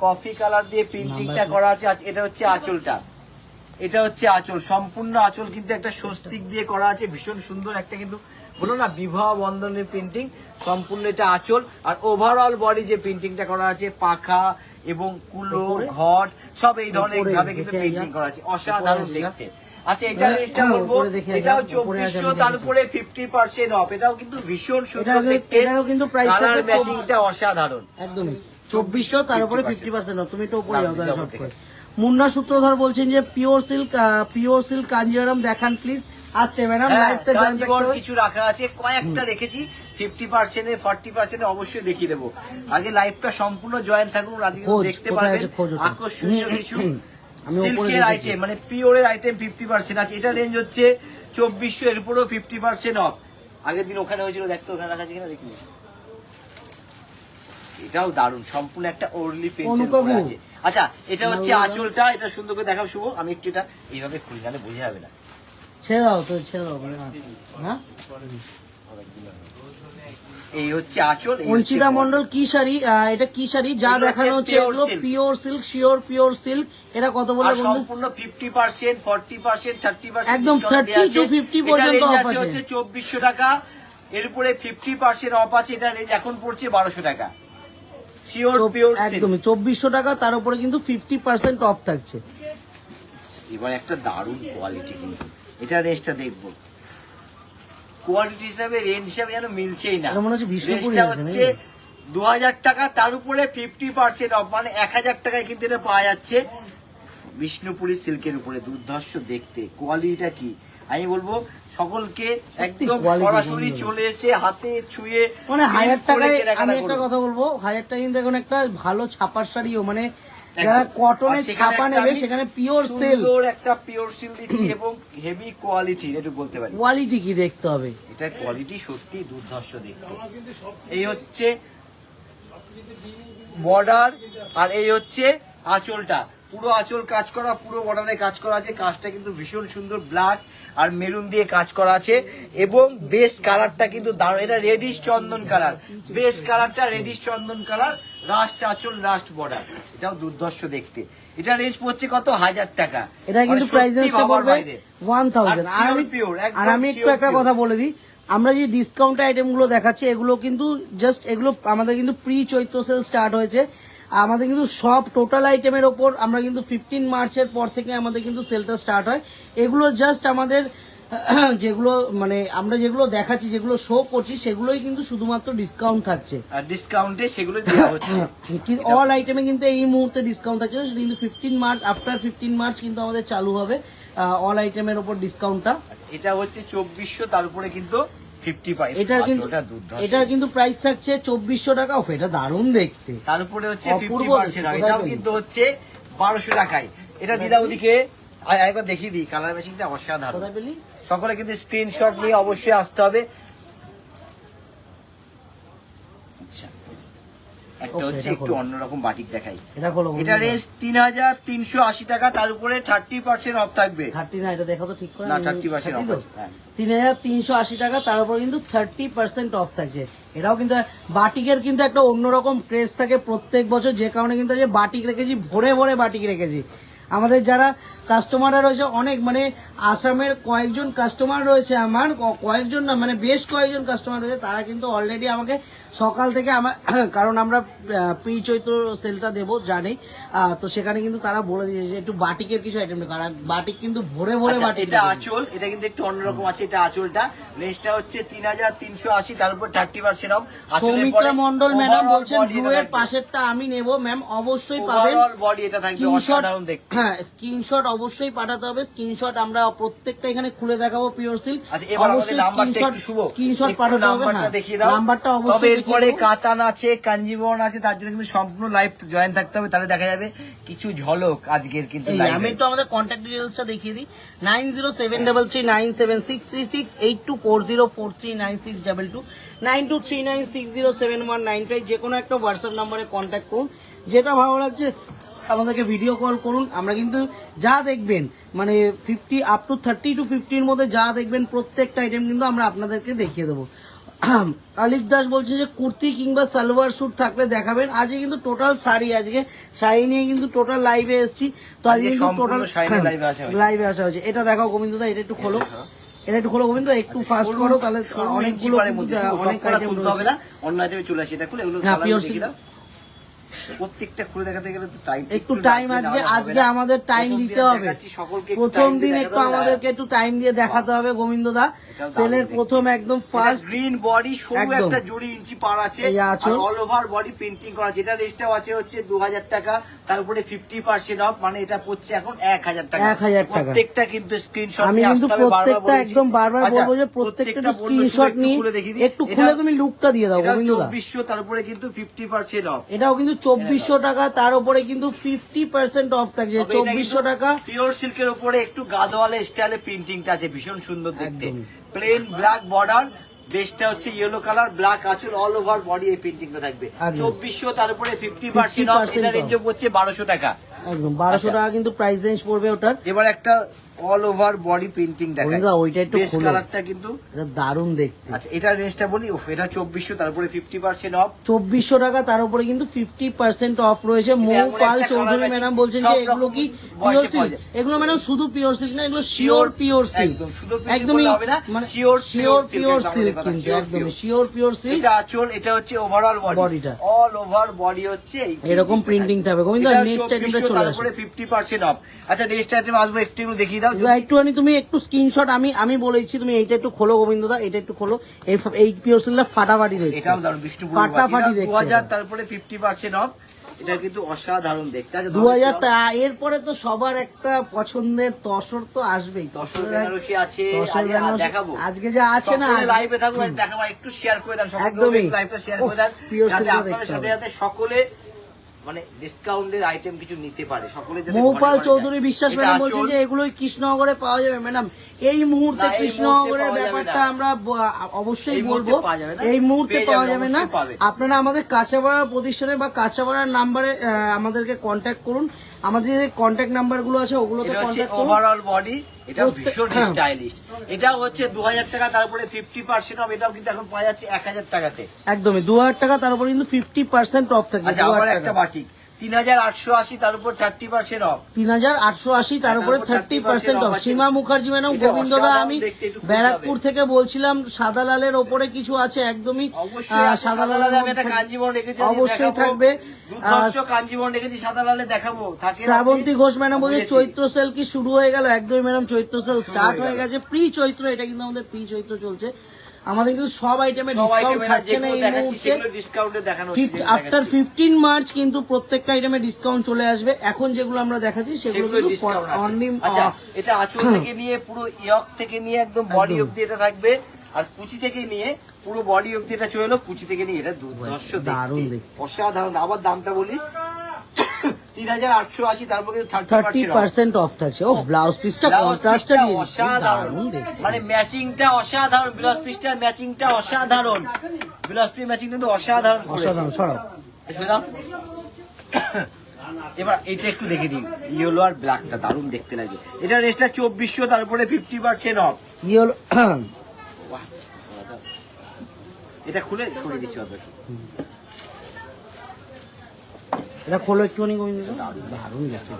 কফি কালার দিয়ে পেন্টিংটা করা আছে। এটা হচ্ছে আঁচলটা, এটা হচ্ছে আঁচল, সম্পূর্ণ আঁচল কিন্তু একটা স্বস্তিক দিয়ে করা আছে, ভীষণ সুন্দর একটা কিন্তু বলো না বিবাহ বন্ধনের প্রিন্টিং, সম্পূর্ণ এটা আঁচল। আর ওভারঅল বডি যে প্রিন্টিংটা করা আছে, পাখা এবং কুলো ঘট সব এই ধরনের ভাবে কিন্তু পেন্টিং করা আছে, অসাধারণ দেখতে। আচ্ছা, এটা রেঞ্জটা বলবো, এটাও 2400, তার উপরে 50% অফ, এটাও কিন্তু ভীষণ সুন্দর দেখতে, এটাও কিন্তু প্রাইস কালার ম্যাচিংটা অসাধারণ, একদমই 2400, তার উপরে 50% অফ। তুমি তো উপরে যাও তাহলে সব করে। মুন্না সূত্রধর বলছেন যে পিওর সিল্ক কাঞ্জিভারাম দেখান প্লিজ। আসছে ম্যাডাম, লাইভটা জয়েন করতে হবে। কিছু রাখা আছে, কয়েকটা রেখেছি 50% 40% অবশ্যই দেখিয়ে দেবো। আগে লাইভটা সম্পূর্ণ জয়েন থাকুন, আজকে দেখতে পারবেন আকর্ষণীয় কিছু সিল্কের আইটেম, মানে পিওরের আইটেম 50% আছে। এটা রেঞ্জ হচ্ছে 2400, এর উপরেও 50% অফ। আগের দিন ওখানে হয়েছিল, দেখতো ওখানে রাখা আছে কিনা দেখিনি। এটাও দারুণ, সম্পূর্ণ একটা ওরলি পেন্টের উপরে আছে। আচ্ছা, এটা হচ্ছে আঁচলটা, এটা সুন্দর করে দেখাও শুভ। আমি একটু এটা এইভাবে খুলি, নাহলে বোঝা যাবে না। ছেড়ে দাও তো, ছেড়ে দাও। হ্যাঁ, এই হচ্ছে আঁচল। অঞ্চিতা মন্ডল কি শাড়ি, এটা কি শাড়ি যা দেখানো হচ্ছে? এগুলো pure silk, sure pure silk. এটা কত বলে? সম্পূর্ণ 50%, 40%, 30% একদম 30 to 50 পর্যন্ত অফ আছে। হচ্ছে 2400 টাকা, এর উপরে 50% অফ আছে। এটা রেঞ্জ এখন পড়ছে 1200 টাকা। শিওর পিওর একদমই 2400 টাকা, তার উপরে কিন্তু 50% অফ থাকছে। এবার একটা দারুণ কোয়ালিটি, কিন্তু এটা রেঞ্জটা দেখবো, কোয়ালিটি হিসাবে রেঞ্জ হিসাবে যেন মিলছেই না। এটা মনে হচ্ছে বিষ্ণুপুরি রেঞ্জটা আছে, হচ্ছে 2000 টাকা, তার উপরে 50% অফ, মানে 1000 টাকায় কিন্তু এটা পাওয়া যাচ্ছে বিষ্ণুপুরি সিল্কের উপরে। দুর্ধর্ষ দেখতে, কোয়ালিটিটা কি আমি বলবো সকলকে একদম quality সরাসরি সুন্দর। চলে এসে হাতে ছুঁয়ে মানে 1000 feel করে টাকায় কেনাকাটা আমি একটা করুন। কথা বলবো, 1000 টাকা কিন্তু এখন একটা ভালো ছাপার শাড়িও, মানে যারা কটনের আর সেখানে ছাপা একটা নেবে আমি সেখানে পিওর সেল, সুন্দর একটা পিওর সিল দিচ্ছি এবং হেভি কোয়ালিটি, একটু বলতে পারি কোয়ালিটি কি দেখতে হবে। এটা কোয়ালিটি সত্যি দুর্ধর্ষ দেখতে। এই হচ্ছে বর্ডার, আর এই হচ্ছে আঁচলটা, পুরো আঁচল কাজ করা, পুরো বর্ডারে কাজ করা আছে। কাজটা কিন্তু ভীষণ সুন্দর, ব্ল্যাক আর মেরুন দিয়ে কাজ করা আছে এবং বেস কালারটা কিন্তু দারুণ, এটা রেডিশ চন্দন কালার, বেস কালারটা রেডিশ চন্দন কালার, রাস্ট আঁচল রাস্ট বর্ডার, এটাও দুর্ধর্ষ দেখতে। এটা রেঞ্জ পড়ছে কত, 1000 টাকা। এটা কিন্তু মানে প্রাইস সত্যি রেঞ্জটা ভাবার পড়বে বাইরে। 1000। আর pure, pure, একদম আর আমি একটু pure, একটা pure। কথা বলে দিই, আমরা যে ডিসকাউন্ট আইটেম গুলো দেখাচ্ছি এগুলো কিন্তু জাস্ট এগুলো আমাদের কিন্তু প্রি চৈত্র সেল স্টার্ট হয়েছে। আমাদের কিন্তু সব টোটাল আইটেমের ওপর আমরা কিন্তু 15 মার্চের পর থেকে আমাদের কিন্তু সেলটা স্টার্ট হয়। এগুলো জাস্ট আমাদের যেগুলো মানে আমরা যেগুলো দেখাচ্ছি, যেগুলো শো করছি, সেগুলোই কিন্তু শুধুমাত্র ডিসকাউন্ট থাকছে। আর ডিসকাউন্টে সেগুলো দেওয়া হচ্ছে। অল আইটেমে কিন্তু এই মুহূর্তে ডিসকাউন্ট থাকছে, কিন্তু 15 মার্চ, আফটার 15 মার্চ কিন্তু আমাদের চালু হবে অল আইটেমের ওপর ডিসকাউন্টটা। এটা হচ্ছে 2400, তার উপরে কিন্তু 50%। এটার কিন্তু প্রাইস থাকছে 2400 টাকা। ওফ, এটা দারুণ দেখতে। তার উপরে হচ্ছে অপূর্ব 50%, দেখতে, এটাও কোথায় কিন্তু হচ্ছে 1200 টাকায়। এটা দিদা ওদিকে একবার দেখিয়ে দিই, কালার ম্যাচিংটা অসাধারণ। কোথায় পেলি? সকলে কিন্তু স্ক্রিনশট নিয়ে অবশ্যই আসতে হবে। আচ্ছা, একটা Okay, হচ্ছে এটা একটু খোলো। অন্যরকম বাটিক দেখাই। এটা খোলো। এটা রেঞ্জ 3380 টাকা, তার উপরে 30% অফ থাকবে। 30 না, এটা দেখো তো ঠিক করে। না, 30% অফ 30 তো? আছে, হ্যাঁ। 3380 টাকা, তার উপর কিন্তু 30% অফ থাকছে। এটাও কিন্তু বাটিকের কিন্তু একটা অন্যরকম ক্রেজ থাকে প্রত্যেক বছর, যে কারণে কিন্তু যে বাটিক রেখেছি, ভরে ভরে বাটিক রেখেছি। আমাদের যারা কাস্টমাররা রয়েছে অনেক, মানে আসামের কয়েকজন কাস্টমার রয়েছে আমার, কয়েকজন না মানে বেশ কয়েকজন কাস্টমার রয়েছে, তারা কিন্তু অলরেডি আমাকে সকাল থেকে আমার কারণ আমরা প্রি চৈত্র সেলটা দেবো জানি, তো সেখানে কিন্তু তারা বলে দিয়েছে যে একটু বাটিকের কিছু আইটেম, কারণ বাটিক কিন্তু ভরে ভরে আচ্ছা, বাটিক। এটা আঁচল, এটা কিন্তু একটু অন্যরকম আছে। এটা আঁচলটা, রেঞ্জটা হচ্ছে 3380, তার উপর 30% অফ। সৌমিত্রা মন্ডল ম্যাডাম বলছেন ব্লু এর পাশেরটা আমি নেব। ম্যাম অবশ্যই পাবেন। ওভারঅল বডি এটা থাকবে স্ক্রিনশট, অসাধারণ দেখতে। হ্যাঁ স্ক্রিনশট অবশ্যই পাঠাতে হবে। স্ক্রিনশট আমরা প্রত্যেকটা এখানে খুলে দেখাবো পিওর সিল্ক। আচ্ছা, এবার আমাদের নাম্বারটা একটু শুভ, স্ক্রিনশট একটু পাঠাতে হবে। নাম্বারটা হ্যাঁ, দেখিয়ে দাও। নাম্বারটা তবে অবশ্যই এরপরে দেখিয়ে দেবো। কাতান আছে, কাঞ্জিবরণ আছে, তার জন্য কিন্তু সম্পূর্ণ লাইভ জয়েন থাকতে হবে, তাহলে দেখা যাবে কিছু ঝলক আজকের কিন্তু এই, live আমি এ। একটু আমাদের কন্ট্যাক্ট ডিটেইলসটা দেখিয়ে দিই। 9073397636, 8240439622, 9239607195, যে কোনো একটা হোয়াটসঅ্যাপ নাম্বারে কন্ট্যাক্ট করুন। যেটা ভালো লাগছে আমাদেরকে ভিডিও কল করুন। আমরা কিন্তু যা দেখবেন মানে 50 আপ টু 30 to 50 মধ্যে যা দেখবেন প্রত্যেকটা আইটেম কিন্তু আমরা আপনাদেরকে দেখিয়ে দেবো। আলিক দাস বলছে যে কুর্তি কিংবা সালোয়ার স্যুট থাকলে দেখাবেন। আজকে কিন্তু টোটাল শাড়ি, আজকে শাড়ি নিয়ে কিন্তু টোটাল লাইভে এসেছি। তো আজকে আজকে কিন্তু সম্পূর্ণ টোটাল শাড়ি নিয়ে live এ আসা হয়েছে। লাইভে আসা হয়েছে। এটা দেখাও গোবিন্দ দা, এটা একটু খোলো, এটা একটু খোলো গোবিন্দ, একটু ফাস্ট করো, তাহলে অনেকগুলো কিন্তু অনেক আইটেম খুলতে হবে রয়েছে। না, অন্য আইটেমে চলে আসে। এটা খুলে এগুলো হ্যাঁ, colour pure দেখিয়ে silk। দাও। প্রত্যেকটা খুলে দেখাতে গেলে তো টাইম একটু টাইম আজকে আমাদের টাইম দিতে হবে। প্রথম দিন একটু আমাদেরকে একটু টাইম দিয়ে দেখাতে হবে গোবিন্দ দা। সেলের প্রথম একদম ফার্স্ট গ্রিন বডি, সরু একদম। একটা জড়ি ইঞ্চি পার আছে, এই আঁচল। আর অল ওভার বডি পেইন্টিং করা আছে। এটা রেটটাও আছে হচ্ছে 2000 টাকা, তার উপরে 50% অফ, মানে এটা পড়ছে এখন 1000 টাকা। 1000 টাকা। প্রত্যেকটা কিন্তু স্ক্রিনশট আমি কিন্তু প্রত্যেকটা একদম বারবার বলবো যে প্রত্যেকটা স্ক্রিনশট নিয়ে একটু খুলে তুমি লুকটা দিয়ে দাও গোবিন্দ দা। 2400, তার উপরে কিন্তু 50% অফ। এটাও কিন্তু 2400 টাকা, তার উপরে কিন্তু 50% অফ থাকছে। 2400 টাকা। পিওর সিল্কের উপরে একটু গাদোয়ালে স্টাইলে প্রিন্টিংটা আছে, ভীষণ সুন্দর দেখতে। একদমই। প্লেন ব্ল্যাক বর্ডার, বেসটা হচ্ছে ইয়েলো কালার, ব্ল্যাক আঁচল, অল ওভার বডি এই প্রিন্টিংটা থাকবে। একদম। 2400, তার উপরে 50% অফ। 50% এটা রেঞ্জ পড়ছে 1200 টাকা। একদম 1200 আচ্ছা। টাকা কিন্তু প্রাইস রেঞ্জ পড়বে ওটার। এবার একটা অল ওভার বডি প্রিন্টিং দেখায়। বন্ধুরা, ওইটা একটু বেস খোলো। কালারটা কিন্তু এটা দারুণ দেখতে। আচ্ছা, এটার রেঞ্জটা বলি, এটা 2400, তারপরে 50% অফ। 2400 টাকা, তার উপরে কিন্তু 50% অফ রয়েছে। মৌ এমন পাল একটা চৌধুরী colour ম্যাডাম matching বলছেন যে সব এগুলো রকম কি বয়সে পিওর পাওয়া সিল্ক? যায়। এগুলো ম্যাডাম শুধু পিওর সিল্ক না, এগুলো শিওর পিওর সিল্ক। একদম, শুধু pure silk একদমই বললে হবে না, মানে sure sure pure silk silk এর কথা, কিন্তু, sure একদমই pure। Sure pure silk. এটা আঁচল, এটা হচ্ছে ওভারঅল বডি, বডিটা। অল ওভার বডি হচ্ছে এই এরকম printing থাকবে। গোবিন্দ, এটা next item টা 2400, চলে আসে। তারপরে 50% অফ। আচ্ছা, নেক্সট আইটেম আসবো, একটু দেখিয়ে দাও। একটুখানি তুমি একটু স্ক্রিনশট, আমি বলেছি তুমি এইটা একটু খোলো গোবিন্দদা, এটা একটু খোলো। এই পিওর সিল্কটা ফাটাফাটি দেখতে। এটাও দারুণ, বিষ্ণুপুর ফাটাফাটি দেখতে। 2000, তারপরে 50% অফ। এটা কিন্তু অসাধারণ দেখতে। আচ্ছা, 2000। এরপরে তো সবার একটা পছন্দের তসর তো আসবেই। তসর বেনারসি আছে, তসর আজকে বেনারসি দেখাবো। আজকে যা আছে না, সকলে লাইভে থাকুন, দেখাবো, একটু শেয়ার করে দেন, একদমই। লাইভটা শেয়ার করে দেন, pure যাতে silk আপনাদের দেখতে সাথে হবে। যাতে সকলে মানে ডিসকাউন্টের আইটেম কিছু নিতে পারে, সকলে যাতে মৌপাল ঘরে ঘরে চৌধুরী যায়। বিশ্বাস এটা ম্যাডাম বলছেন আঁচল। যে এগুলোই কৃষ্ণনগরে পাওয়া যাবে। ম্যাডাম, এই মুহূর্তে না, এই কৃষ্ণনগরের মুহূর্তে পাওয়া যাবে ব্যাপারটা না। আমরা অবশ্যই এই মুহূর্তে বলবো, পাওয়া যাবে না। এই মুহূর্তে পেয়ে পাওয়া যাবে, যাবে না। অবশ্যই পাবে। আপনারা আমাদের কাঁচাপাড়ার প্রতিষ্ঠানে বা কাঁচাপাড়ার নাম্বারে আমাদেরকে কন্ট্যাক্ট করুন। আমাদের যে কন্ট্যাক্ট নাম্বার গুলো আছে ওগুলোতে এটা হচ্ছে কন্ট্যাক্ট করুন। ওভারঅল বডি, এটা ভীষণ হ্যাঁ। স্টাইলিশ। এটা হচ্ছে 2000 টাকা, তারপরে 50% অফ। এটাও কিন্তু এখন পাওয়া যাচ্ছে 1000 টাকাতে। একদমই 2000 টাকা, তার উপরে কিন্তু 50% অফ থাকে। আচ্ছা, আবার একটা বাটিক 3880, তার উপর 30% অফ। 3880, তার উপরে 30% অফ। সীমা মুখার্জি ম্যাডাম, এটা গোবিন্দদা, অসাধারণ আমি দেখতে, একটু খুলতে ব্যারাকপুর হবে। থেকে বলছিলাম সাদা লালের ওপরে কিছু আছে একদমই। অবশ্যই আছে, সাদা সাদা লালে আমি একটা মধ্যে কাঞ্জিবরম রেখেছি, অবশ্যই দেখাবো। থাকবে। দুর্ধর্ষ কাঞ্জিবরম রেখেছি, সাদা লালে দেখাবো। থাকে না শ্রাবন্তী আপনি? ঘোষ ম্যাডাম বলছে বুঝেছি। চৈত্র সেল কি শুরু হয়ে গেল? একদমই ম্যাডাম, চৈত্র সেল স্টার্ট হয়ে হয়ে গেল। গেছে। প্রি চৈত্র, এটা কিন্তু আমাদের প্রি চৈত্র চলছে। আমাদের কিন্তু সব আইটেমে সব ডিসকাউন্ট আইটেমে থাকছে না যেগুলো এই দেখাচ্ছি মুহূর্তে। সেগুলো ডিসকাউন্টে দেখানো হচ্ছে, যেগুলো আফটার দেখাচ্ছি। 15 মার্চ কিন্তু প্রত্যেকটা আইটেমে ডিসকাউন্ট চলে আসবে। এখন যেগুলো আমরা দেখাচ্ছি সেগুলো সেগুলো কিন্তু ডিসকাউন্ট আছে। অনলি আচ্ছা, এটা আঁচল থেকে নিয়ে পুরো ইয়ক থেকে নিয়ে একদম বডি একদম। অবধি এটা থাকবে, আর কুচি থেকে নিয়ে পুরো বডি অবধি এটা চলে এলো, কুচি থেকে নিয়ে এটা দুর্ধর্ষ দারুণ দেখতে, দেখতে। অসাধারণ। আবার দামটা বলি, 3880, তারপর কিন্তু 30% অফ থাকছে। ও, ব্লাউজ পিসটা কন্ট্রাস্টটা দিয়ে দারুণ দেখতে। মানে ম্যাচিংটা অসাধারণ, ব্লাউজ পিসটার ম্যাচিংটা অসাধারণ, ব্লাউজ পিস ম্যাচিং কিন্তু অসাধারণ করেছে। অসাধারণ, সরাও। শুনলাম। এবার এটা একটু দেখে দিই, ইয়েলো আর ব্ল্যাকটা দারুণ দেখতে লাগে। এটা রেটটা 2400, তারপরে 50% অফ। ইয়েলো এটা খুলে সরিয়ে দিচ্ছি অত। এটা খোলো একটুখানি গোবিন্দ, দারুণ লাগছে।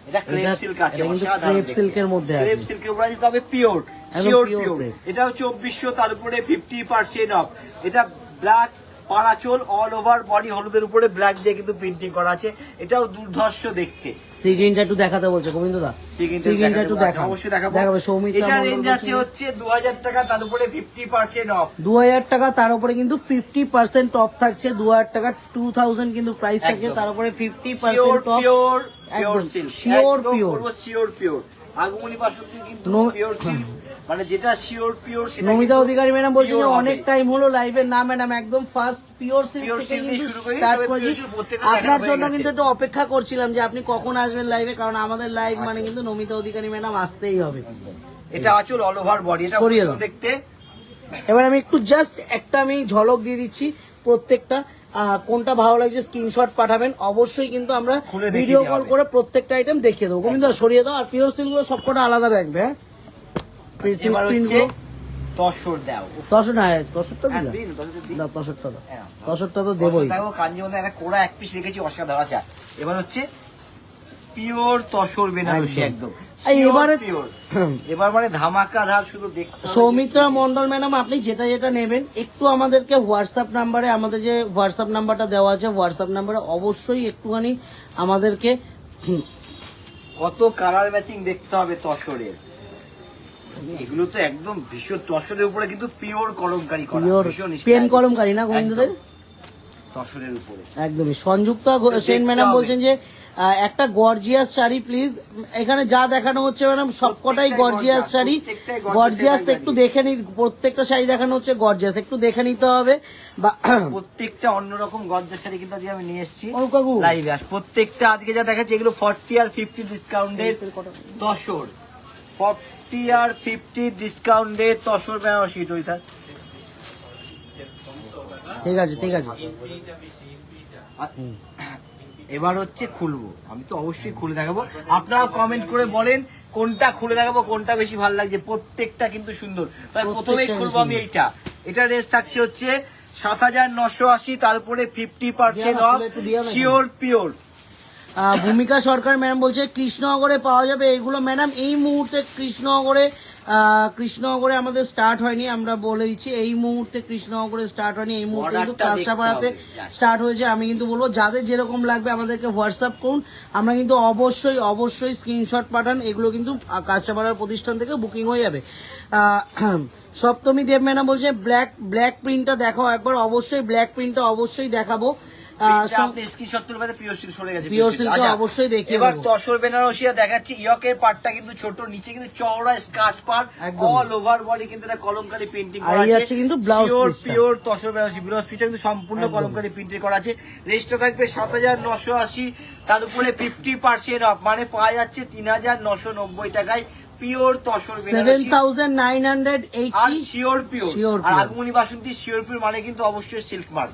এটা ক্রেপ সিল্ক আছে, এটা কিন্তু অসাধারণ ক্রেপ সিল্কের মধ্যে আছে। ক্রেপ সিল্কের উপর আছে, তবে পিওর, একদম শিওর pure পিওর। crepe। এটাও 2400, তারপরে 50% অফ। এটা ব্ল্যাক পারাচল, অল ওভার বডি হলুদের উপরে ব্ল্যাক দিয়ে কিন্তু প্রিন্টিং করা আছে। এটাও দুর্ধর্ষ দেখতে। সি গ্রিনটা একটু দেখাতে বলছে গোবিন্দদা, সি গ্রিনটা একটু দেখাবো। অবশ্যই দেখাবো। দেখাবে সৌমিত্রা এটা মণ্ডল রেঞ্জ আছে বলছে হচ্ছে 2000 টাকা, তার উপরে 50% অফ। 2000 টাকা, তার উপরে কিন্তু 50% অফ থাকছে। 2000 টাকা 2000 কিন্তু প্রাইস থাকে, একদম। তার উপরে শিওর 50% অফ। পিওর, একদম, pure silk, sure pure. Sure pure. আগমনী বাসন্তী কিন্তু পিওর সিল্ক, মানে যেটা শিওর পিওর সেটা নমিতা কিন্তু অধিকারী ম্যাডাম বলছে যে pure হবে। অনেক টাইম হলো লাইভে না ম্যাডাম, একদম ফার্স্ট পিওর সিল্ক Pure থেকে silk দিয়ে কিন্তু শুরু করি, স্টার্ট তবে করেছি। pure silk প্রত্যেকটা আপনার দেখানো হয়ে জন্য গেছে। কিন্তু একটু অপেক্ষা করছিলাম যে আপনি কখন আসবেন লাইভে, কারণ আমাদের লাইভ মানে কিন্তু নমিতা অধিকারী ম্যাডাম আসতেই হবে। এটা আঁচল, অল ওভার বডি, এটা সরিয়ে সুন্দর দাও। দেখতে। এবার আমি একটু জাস্ট একটা আমি ঝলক দিয়ে দিচ্ছি প্রত্যেকটা। কোনটা ভালো লাগছে স্ক্রিনশট পাঠাবেন, অবশ্যই কিন্তু আমরা খুলে দেখিয়ে ভিডিও দেওয়া কল হবে। করে প্রত্যেকটা আইটেম দেখিয়ে দেবো। গোবিন্দ সরিয়ে দাও, আর পিওর সিল্ক গুলো সবকটা আলাদা রাখবে। হ্যাঁ, এবার হচ্ছে তসর দাও। তসর না, তসরটা হ্যাঁ, দিলাম দিন, তসরটা দিন। না, তসরটা দাও, হ্যাঁ, তসরটা তো তসর দেবই। দেখো, কাঞ্জিবরম একটা কোড়া এক পিস রেখেছি, অসাধারণ। আচ্ছা, এবার হচ্ছে পিওর তসর বেনারসি, একদম। একদম এই এবারে পিওর। এবার মানে ধামাকাধার, শুধু দেখতে হবে যে- সৌমিত্রা মন্ডল ম্যাডাম, আপনি যেটা যেটা নেবেন একটু আমাদেরকে হোয়াটসঅ্যাপ নাম্বারে, আমাদের যে হোয়াটসঅ্যাপ নাম্বারটা দেওয়া আছে হোয়াটসঅ্যাপ নাম্বারে অবশ্যই একটুখানি আমাদেরকে কত কালার ম্যাচিং দেখতে হবে তসরের। এগুলো তো একদম ভীষণ, তসরের উপরে কিন্তু পিওর কলমকারি করা, পিওর ভীষণ পেন stylish। কলমকারি না গোবিন্দদের? একদম, তসরের উপরে। একদমই। সংযুক্তা সেন দেখতে ম্যাডাম হবে। বলছেন যে একটা গর্জিয়াস শাড়ি প্লিজ। এখানে যা দেখানো হচ্ছে ম্যাডাম সবকটাই প্রত্যেকটাই গর্জিয়াস gorgeous, শাড়ি। প্রত্যেকটাই gorgeous গর্জিয়াস শাড়ি। একটু দেখে নি, প্রত্যেকটা শাড়ি দেখানো হচ্ছে গর্জিয়াস, একটু দেখে নিতে হবে। বা প্রত্যেকটা অন্যরকম গর্জের শাড়ি কিন্তু আজকে আমি নিয়ে এসেছি ও কাকু, লাইভে। আর প্রত্যেকটা আজকে যা দেখাচ্ছে এগুলো 40 আর 50 ডিসকাউন্টের তসর, 40 আর 50 ডিসকাউন্টের তসর বেনারসি। তুই থাক। ঠিক আছে, ঠিক আছে। আর এবার হচ্ছে খুলবো, আমি তো অবশ্যই খুলে দেখাবো, আপনারা কমেন্ট করে বলেন কোনটা খুলে দেখাবো, কোনটা বেশি ভালো লাগছে, প্রত্যেকটা কিন্তু সুন্দর। তাই প্রথমেই খুলবো আমি এইটা, এটা রেস থাকছে হচ্ছে 7,980, তারপরে 50% অফ, শিওর পিওর। ভূমিকা সরকার ম্যাডাম বলছে কৃষ্ণনগরে পাওয়া যাবে এগুলো। ম্যাডাম এই মুহূর্তে কৃষ্ণনগরে আমাদের স্টার্ট হয়নি, আমরা বলে দিচ্ছি এই মুহূর্তে কৃষ্ণনগরে স্টার্ট হয়নি, এই মুহূর্তে কিন্তু Order টা দেখতে কাঁচরাপাড়াতে হবে, যাক। স্টার্ট হয়েছে। আমি কিন্তু বলবো যাদের যেরকম লাগবে আমাদেরকে হোয়াটসঅ্যাপ করুন, আমরা কিন্তু অবশ্যই স্ক্রিনশট পাঠান, এগুলো কিন্তু কাঁচরাপাড়ার প্রতিষ্ঠান থেকে বুকিং হয়ে যাবে। সপ্তমী দেব ম্যাডাম বলছে ব্ল্যাক প্রিন্টটা দেখাও একবার, অবশ্যই ব্ল্যাক প্রিন্টটা অবশ্যই দেখাবো। আপনি স্ক্রিনশট তুলবে, পিওর সিল্ক সরে গেছে, পিওর সিল্ক অবশ্যই দেখিয়ে এবার দেবো। তসর বেনারসিয়া দেখাচ্ছি। ইয়কের পার্টটা কিন্তু ছোট, নিচে কিন্তু চওড়া স্কার্ট পার্ট, একদম। অল ওভার বডি কিন্তু এটা কলমকারী প্রিন্টিং আর করা এই আছে। হচ্ছে কিন্তু ব্লাউজ পিওর পিসটা। পিওর তসর বেনারসি, ব্লাউজ পিসটা কিন্তু সম্পূর্ণ একদম। কলমকারী প্রিন্টিং করা আছে। রেটটা থাকবে 7,980, তার উপরে 50% অফ, মানে পাওয়া যাচ্ছে 3,990 টাকায় পিওর তসর বেনারসি। 7,980 আর শিওর পিওর, Sure আর pure। আগমনী বাসন্তী শিওর পিওর মানে কিন্তু অবশ্যই সিল্ক মার্ক।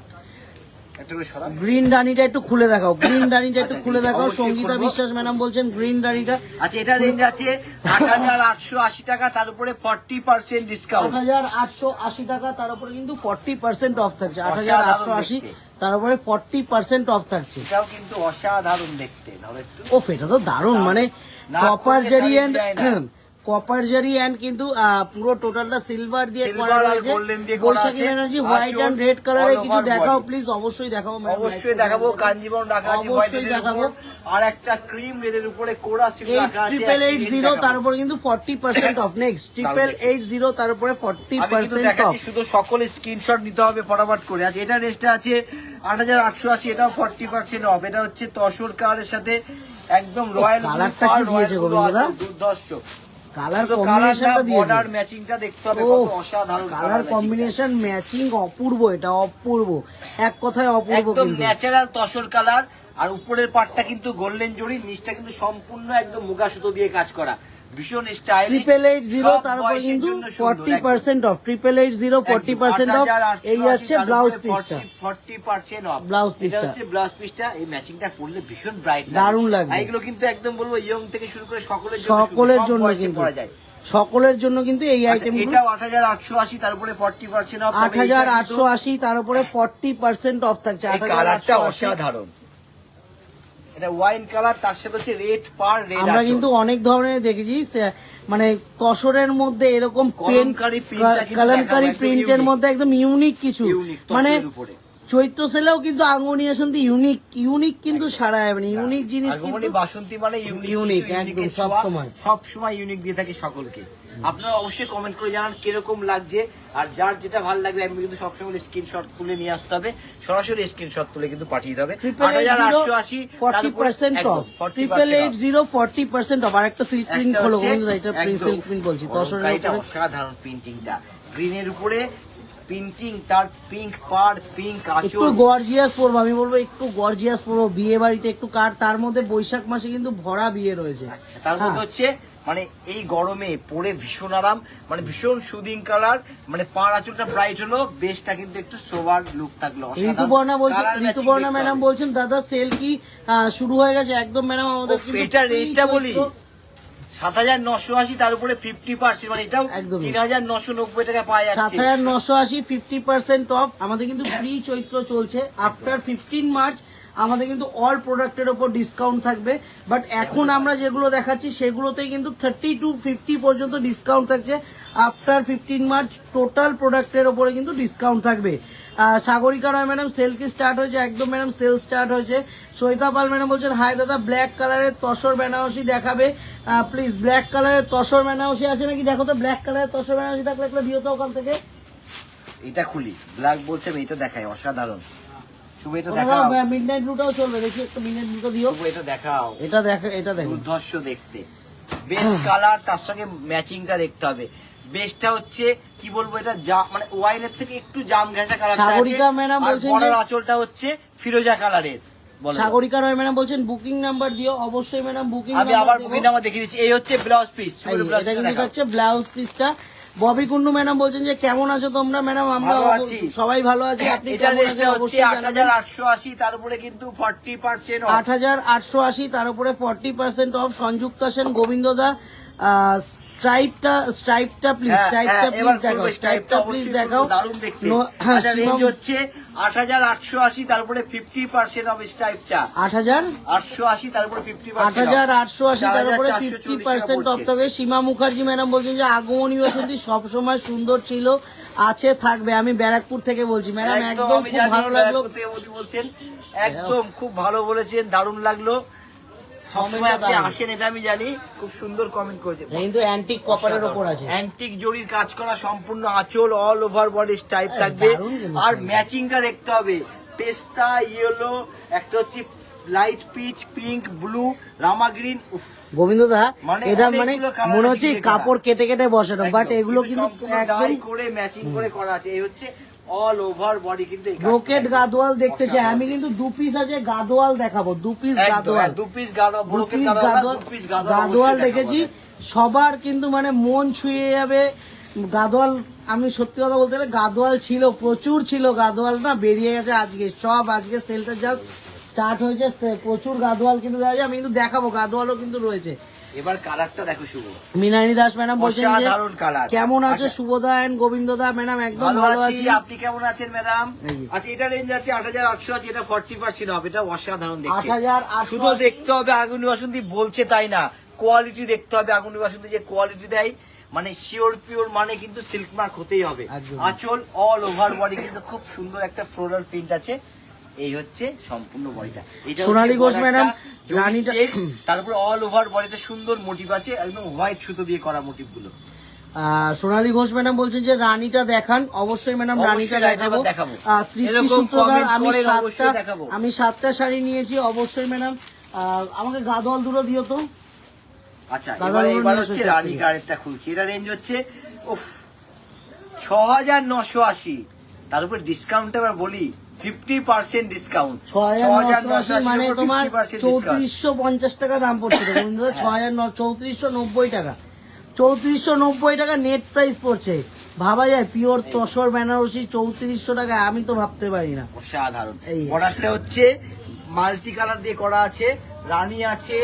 একটা করে সরা। গ্রিন রানিটা একটু খুলে দেখাও, গ্রিন রানিটা একটু আচ্ছা, খুলে দেখাও। অবশ্যই সঙ্গীতা খুলবো। বিশ্বাস ম্যাডাম বলছেন গ্রিন রানিটা আচ্ছা, এটা রেঞ্জ আছে 8,880 টাকা, তার উপরে 40% ডিসকাউন্ট। 8,880 টাকা, তার উপরে কিন্তু 40% অফ থাকছে। অসাধারণ 8,880 দেখতে। তার উপরে 40% অফ থাকছে। এটাও কিন্তু অসাধারণ দেখতে, ধরো একটু। ওফ, এটা তো দারুণ, মানে না কপার করলে জারি শাড়ি এন্ড যায় না। কপার জারি এন্ড কিন্তু পুরো টোটালটা সিলভার দিয়ে Silver করা আর রয়েছে। golden দিয়ে করা বৈশাখী আছে। ব্যানার্জি আর হোয়াইট চোর এন্ড রেড কালারে all কিছু over দেখাও body। প্লিজ, অবশ্যই দেখাও madam, অবশ্যই light দেখাবো। করে দেখাও। কাঞ্জিবরম রাখা আছে অবশ্যই হোয়াইটের দেখাবো। উপর, আর একটা ক্রিম রেডের উপরে কোরা সিল্ক রাখা আছে। 8,880 তার উপরে কিন্তু 40% অফ। নেক্সট 8,880 তার উপরে আমি কিন্তু 40% অফ। দেখাচ্ছি, শুধু সকলে স্ক্রিনশট নিতে হবে ফটাফট করে। আচ্ছা, এটা রেটটা আছে 8,880, এটাও 40% অফ। এটা হচ্ছে তসর কালারের সাথে একদম রয়্যাল কালারটা কি দিয়েছে গো দাদা? দুর্ধর্ষ কালার শুধু কম্বিনেশনটা দিয়েছে। বর্ডার ম্যাচিংটা দেখতে হবে, ও কত অসাধারণ কালার কম্বিনেশন ম্যাচিং অপূর্ব, এটা অপূর্ব, এক কথায় অপূর্ব একদম কিন্তু। Natural tussar colour. আর উপরের পাটটা কিন্তু গোল্ডেন জরি, নিচটা কিন্তু সম্পূর্ণ একদম মুগা সুতো দিয়ে কাজ করা, ভীষণ স্টাইলিশ। 8,880 তার উপরে কিন্তু 40% অফ। 8,880 40% অফ। এই যাচ্ছে ব্লাউজ পিসটা, 40% অফ ব্লাউজ এটা পিসটা। হচ্ছে ব্লাউজ পিসটা। এই ম্যাচিংটা করলে ভীষণ ব্রাইট দারুণ লাগবে। এগুলো কিন্তু একদম বলবো ইয়ং থেকে শুরু করে সকলের সকলের জন্য বয়সে কিন্তু, পরা যায়। সকলের জন্য কিন্তু এই আচ্ছা, আইটেম এটাও 8,880, তার উপরে 40% অফ। 8,880 তার উপরে 40% অফ থাকছে। এই কালারটা 8,880 অসাধারণ, এটা ওয়াইন কালার, তার সাথে হচ্ছে রেড পার রেড। আমরা কিন্তু অনেক ধরনের দেখেছি, মানে তসরের মধ্যে এরকম কলমকারী printটা কিন্তু কলমকারী দেখাবো, একদম প্রিন্টের unique। মধ্যে একদম ইউনিক কিছু, ইউনিক মানে তসরের উপরে। চৈত্র সেলেও কিন্তু আঙ্গনি আসন্তি ইউনিক কিন্তু সারা যাবে না, ইউনিক জিনিস আগমনী কিন্তু বাসন্তী মানে Unique, একদম, সব সময় ইউনিক দিয়ে থাকি সকলকে। আপনারা অবশ্যই কমেন্ট করে জানান কিরকম লাগছে, আর যার যেটা ভালো লাগবে আমি কিন্তু সবসময় স্ক্রিনশট তুলে নিয়ে আসতে হবে, সরাসরি স্ক্রিনশট তুলে কিন্তু পাঠিয়ে দিতে হবে। 8,880 40% অফ। 8,880 40% অফ। আর একটা সিল্ক প্রিন্ট খোলো বন্ধুরা, এটা প্রিন্ট সিল্ক প্রিন্ট বলছি, তসরের এটা উপরে অসাধারণ প্রিন্টিংটা, গ্রিনের উপরে প্রিন্টিং, তার পিঙ্ক পাড়, পিঙ্ক একটু আঁচল। গর্জিয়াস পরবো, আমি বলবো একটু গর্জিয়াস পরবো, বিয়ে বাড়িতে একটু কার, তার মধ্যে বৈশাখ মাসে কিন্তু ভরা বিয়ে রয়েছে। আচ্ছা, তার মধ্যে হ্যাঁ। হচ্ছে মানে এই গরমে পরে ভীষণ আরাম, মানে ভীষণ সুদিং কালার, মানে পাড় আঁচলটা ব্রাইট হলো, বেশটা কিন্তু একটু সোবার লুক থাকলো। ঋতুপর্ণা বলছেন, ঋতুপর্ণা ম্যাডাম বলছেন দাদা সেল কি শুরু হয়ে গেছে? একদম ম্যাডাম, আমাদের উফ, কিন্তু এটা রেঞ্জটা বলি চৈত্র- 7,980, তার উপরে 50%, মানে এটাও একদমই। 3,990 টাকা পাওয়া যাচ্ছে। 7,980 50% অফ। আমাদের কিন্তু প্রি চৈত্র চলছে, আফটার 15 মার্চ আমাদের কিন্তু অল প্রোডাক্টের উপর ডিসকাউন্ট থাকবে। বাট এখন আমরা যেগুলো দেখাচ্ছি সেগুলোতেই কিন্তু 30 to 50 পর্যন্ত ডিসকাউন্ট থাকছে। আফটার 15 মার্চ টোটাল প্রোডাক্টের উপরে কিন্তু ডিসকাউন্ট থাকবে। সাগরিকা রয় ম্যাডাম সেল কি স্টার্ট হয়েছে? একদম ম্যাডাম সেল স্টার্ট হয়েছে। সৈতা পাল ম্যাডাম বলছেন হাই দাদা, ব্ল্যাক কালারের তসর বেনারসি দেখাবে প্লিজ। ব্ল্যাক কালারের তসর বেনারসি আছে নাকি দেখো তো, ব্ল্যাক কালারের তসর বেনারসি থাকলে একটা দিও তো ওখান থেকে। এটা খুলি, ব্ল্যাক বলছে, আমি এটা দেখাই, অসাধারণ। শুভ এটা দেখাও, মিডনাইট ব্লুটাও চলবে, দেখি একটু মিডনাইট ব্লুটা দিও। শুভ এটা দেখাও, এটা দেখো, এটা দেখো, দুর্ধর্ষ দেখতে, বেস্ট কালার, তার সঙ্গে ম্যাচিংটা দেখতে হবে। বেস্টটা হচ্ছে কি বলবো, এটা মানে ওয়াইনের থেকে একটু জাম ঘেঁষা কালারটা আছে। সাগরিকা ম্যাডাম বলছেন যে বড় আঁচলটা হচ্ছে ফিরোজা কালারের। বলো। সাগরিকা রয় ম্যাডাম বলছেন বুকিং নাম্বার দিও, অবশ্যই ম্যাডাম বুকিং আমি আবার বুকিং নাম্বার দেখিয়ে দিচ্ছি। এই হচ্ছে ব্লাউজ পিস, এটা কিন্তু হচ্ছে ব্লাউজ পিসটা। ববি কুন্ডু ম্যাডাম বলছেন যে কেমন আছো তোমরা? ম্যাডাম আমরা ভালো আছি। সবাই ভালো আছি, আপনি এটা কেমন রেঞ্জটা আছেন হচ্ছে অবশ্যই জানাবেন। 8880, তার উপরে কিন্তু 40% off। 8880, তার উপরে 40% অফ। সংযুক্তা সেন, গোবিন্দ দা, স্ট্রাইপটা প্লিজ, স্ট্রাইপটা প্লিজ দেখাও, স্ট্রাইপটা প্লিজ দেখাও। দারুণ দেখতে। হ্যাঁ, আচ্ছা, রেঞ্জ শিবম, হচ্ছে 8880, তার উপরে 50% অফ স্টাইপটা। 8880, 880, তার উপরে 50% off। 8880, তার উপরে 4440 50% অফ টাকা থাকে। সীমা মুখার্জি ম্যাডাম বলছেন যে আগমনী বসন্তী সবসময় সুন্দর ছিল, আছে, থাকবে। আমি ব্যারাকপুর থেকে বলছি ম্যাডাম, একদম আমি খুব জানি ভালো লাগলো। ব্যারাকপুর থেকে বলছেন, একদম খুব ভালো বলেছেন, দারুণ লাগলো। সবসময় আপনি দারুণ। আসেন এটা আমি জানি, খুব সুন্দর কমেন্ট করেছেন। এটা কিন্তু অ্যান্টিক কপারের ওপর আছে। অ্যান্টিক জরির কাজ করা, সম্পূর্ণ আঁচল, অল ওভার বডি টাইপ থাকবে। দারুণ জিনিস। আর ম্যাচিংটা দেখতে হবে, পেস্তা ইয়েলো, একটা হচ্ছে লাইট পিচ, পিঙ্ক, ব্লু, রামা গ্রিন। গোবিন্দ দা, মানে এটা মানে অনেকগুলো colour মনে আছে হচ্ছে কিন্তু কাপড় কেটে কেটে বসানো, বাট একদম, এগুলো কিন্তু সম্পূর্ণ একদম dye করে ম্যাচিং করে করা আছে। এই হচ্ছে অল ওভার বডি কিন্তু এই কাজটা ব্রোকেট থাকবে। গাদোয়াল দেখতে চাই। অসাধারণ। আমি কিন্তু 2 পিস আছে গাদোয়াল দেখাবো, 2 পিস একদম, Gadwal, 2 piece Gadwal, 2 brocade piece Gadwal, Gadwal, 2 piece Gadwal অবশ্যই রেখেছি। দেখাবো। সবার কিন্তু মানে মন ছুঁয়ে যাবে গাদোয়াল। আমি সত্যি কথা বলতে গেলে গাদোয়াল ছিল, প্রচুর ছিল গাদোয়াল, না বেরিয়ে গেছে আজকে সব। আজকে সেলটা জাস্ট স্টার্ট হয়েছে, প্রচুর গাদোয়াল কিন্তু দেখা যায়। আমি কিন্তু দেখাবো, গাদোয়ালও কিন্তু রয়েছে। এবার কালারটা দেখো শুভ, মৃণালী দাস ম্যাডাম বলছেন যে অসাধারণ কালার। কেমন আছো আচ্ছা। শুভদা এন্ড গোবিন্দ দা? ম্যাডাম একদম ভালো ভালো আছি, আছি। আপনি কেমন আছেন ম্যাডাম? এই যে। আচ্ছা, এটা রেঞ্জ আছে 8880, এটা 40% হবে। এটা অসাধারণ দেখতে। 8880 শুধু দেখতে হবে আগুন বাসন্তী বলছে তাই না, কোয়ালিটি দেখতে হবে। আগুন বাসন্তী যে কোয়ালিটি দেয়, মানে শিওর পিওর, মানে কিন্তু সিল্ক মার্ক হতেই হবে। একদম। আঁচল অল ওভার বডি কিন্তু খুব সুন্দর একটা ফ্লোরাল প্রিন্ট আছে। এই হচ্ছে সম্পূর্ণ বডিটা। এটা সোনালী ঘোষ ম্যাডাম, রানীটা- রানীটা, তারপরে অল ওভার বডিতে সুন্দর মোটিভ আছে, একদম হোয়াইট সুতো দিয়ে করা মোটিভ গুলো। সোনালী ঘোষ ম্যাডাম বলছেন যে রানীটা দেখান। অবশ্যই ম্যাডাম অবশ্যই রানীটা রানীটা দেখাবো। দেখাবো। তৃপ্তি এরকম সূত্রধার, comment আমি করেন, 7টা, অবশ্যই দেখাবো। আমি 7টা শাড়ি নিয়েছি। অবশ্যই ম্যাডাম আমাকে গাদোয়াল দুটো দিও তো। আচ্ছা, কালার এবার গুলো হচ্ছে নিয়ে রানী এসেছে। কারেরটা খুলছি। এটা রেঞ্জ হচ্ছে 6980, তার উপর ডিসকাউন্ট এবার বলি 50% ডিসকাউন্ট। 6980 মানে তোমার 3450 টাকা দাম পড়ছে। দেখুন দাদা, 3490 টাকা, 3490 টাকা নেট প্রাইস পড়ছে। ভাবা যায় পিওর তসর বেনারসি 3400 টাকা? আমি তো ভাবতে পারি না। অসাধারণ। এই। বর্ডারটা হচ্ছে মাল্টি কালার দিয়ে করা আছে, রানী আছে,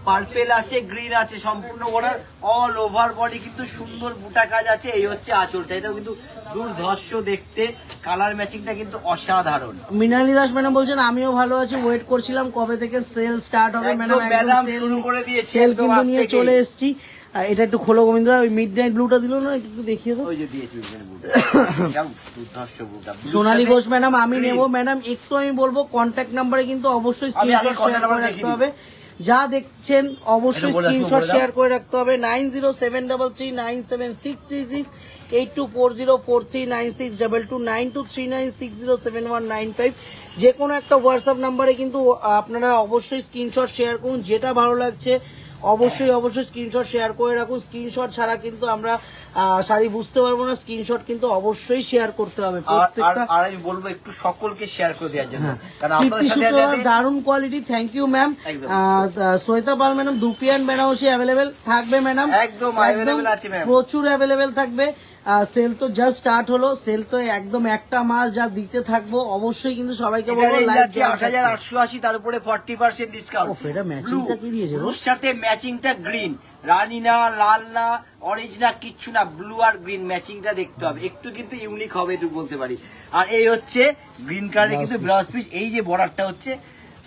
পার্পেল আছে, গ্রিন আছে, সম্পূর্ণ বর্ডার অল ওভার বডি কিন্তু সুন্দর বুটা কাজ আছে। এই হচ্ছে আঁচলটা, এটাও কিন্তু দুর্ধর্ষ দেখতে, কালার ম্যাচিংটা কিন্তু অসাধারণ। মৃণালী দাস ম্যাডাম বলছেন আমিও ভালো আছি, ওয়েট করছিলাম কবে থেকে সেল স্টার্ট হবে। একদম ম্যাডাম ম্যাডাম শুরু করে দিয়েছে, সেল একদম কিন্তু আজ নিয়ে থেকেই। চলে এসেছি। এটা একটু খোলো গোবিন্দ দা, ওই মিড নাইট ব্লুটা দিল না, একটু দেখিয়ে দাও। ওই যে দিয়েছি বুটা, দুর্ধর্ষ বুটা। সোনালী ঘোষ ম্যাডাম আমি নেব। ম্যাডাম একটু আমি বলবো কন্ট্যাক্ট নাম্বারে কিন্তু অবশ্যই আমি আগে স্ক্রিনশট শেয়ার contact করে number রাখতে দেখিয়ে হবে। যা দেখছেন অবশ্যই এটা বলে দাও, স্ক্রিনশট বলে দাও। শেয়ার করে রাখতে হবে। 9073397636, 8240439622, 9239607195। যে কোনো একটা হোয়াটসঅ্যাপ নাম্বারে কিন্তু আপনারা অবশ্যই স্ক্রিনশট শেয়ার করুন। যেটা ভালো লাগছে অবশ্যই স্ক্রিনশট শেয়ার করে রাখুন। স্ক্রিনশট ছাড়া কিন্তু আমরা শাড়ি বুঝতে পারবো না। স্ক্রিনশট কিন্তু অবশ্যই শেয়ার করতে হবে প্রত্যেকটা। আর আমি বলবো একটু সকলকে শেয়ার করে দেওয়ার জন্য, হ্যাঁ। কারণ আপনাদের সাথে দারুণ কোয়ালিটি, থ্যাংক ইউ ম্যাম। একদম। Shweta Pal madam, dupion Banarasi available থাকবে ম্যাডাম, একদম available আছে ম্যাম। প্রচুর অ্যাভেলেবেল থাকবে। সেল তো জাস্ট স্টার্ট হলো, সেল তো একদম একটা মাস যা দিতে থাকবো। অবশ্যই কিন্তু সবাইকে বলবো লাইভ 8880, তার উপরে 40% ডিসকাউন্ট। ওফ, এটা ম্যাচিংটা কি দিয়েছে গো? ব্লুর সাথে ম্যাচিংটা গ্রিন, রানী না, লাল না, অরেঞ্জ না, কিচ্ছু না, ব্লু আর গ্রিন ম্যাচিংটা দেখতে হবে। একটু কিন্তু ইউনিক হবে, একটু বলতে পারি। আর এই হচ্ছে গ্রিন কালারের কিন্তু ব্লাউজ পিস। এই যে বর্ডারটা হচ্ছে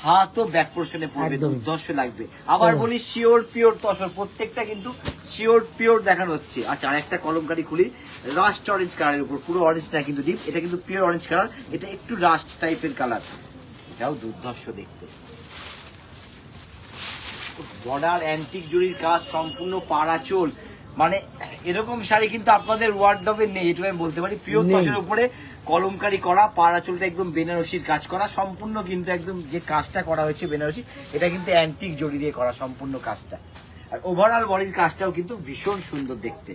হাত ও ব্যাক পোর্শনে পড়বে, একদমই। দুর্ধর্ষ লাগবে। আবার বলি শিওর পিওর তসর, প্রত্যেকটা কিন্তু শিওর পিওর দেখানো হচ্ছে। আচ্ছা, আর একটা কলমকারি খুলি, রাস্ট অরেঞ্জ কালারের উপর, পুরো অরেঞ্জ না কিন্তু ডিপ, এটা কিন্তু পিওর অরেঞ্জ কালার, এটা একটু রাস্ট টাইপের কালার, এটাও দুর্ধর্ষ দেখতে। বর্ডার অ্যান্টিক জরির কাজ, সম্পূর্ণ পাড়াচোল, মানে এরকম শাড়ি কিন্তু আপনাদের ওয়ার্ডরোবে নেই, এটা আমি বলতে পারি। পিওর নেই। তসরের উপরে কলমকারি করা, পাড়াচোলটা একদম বেনারসির কাজ করা, সম্পূর্ণ কিন্তু একদম যে কাজটা করা হয়েছে বেনারসি, এটা কিন্তু অ্যান্টিক জরি দিয়ে করা সম্পূর্ণ কাজটা। আর ওভারঅল বডির কাজটাও কিন্তু ভীষণ সুন্দর দেখতে।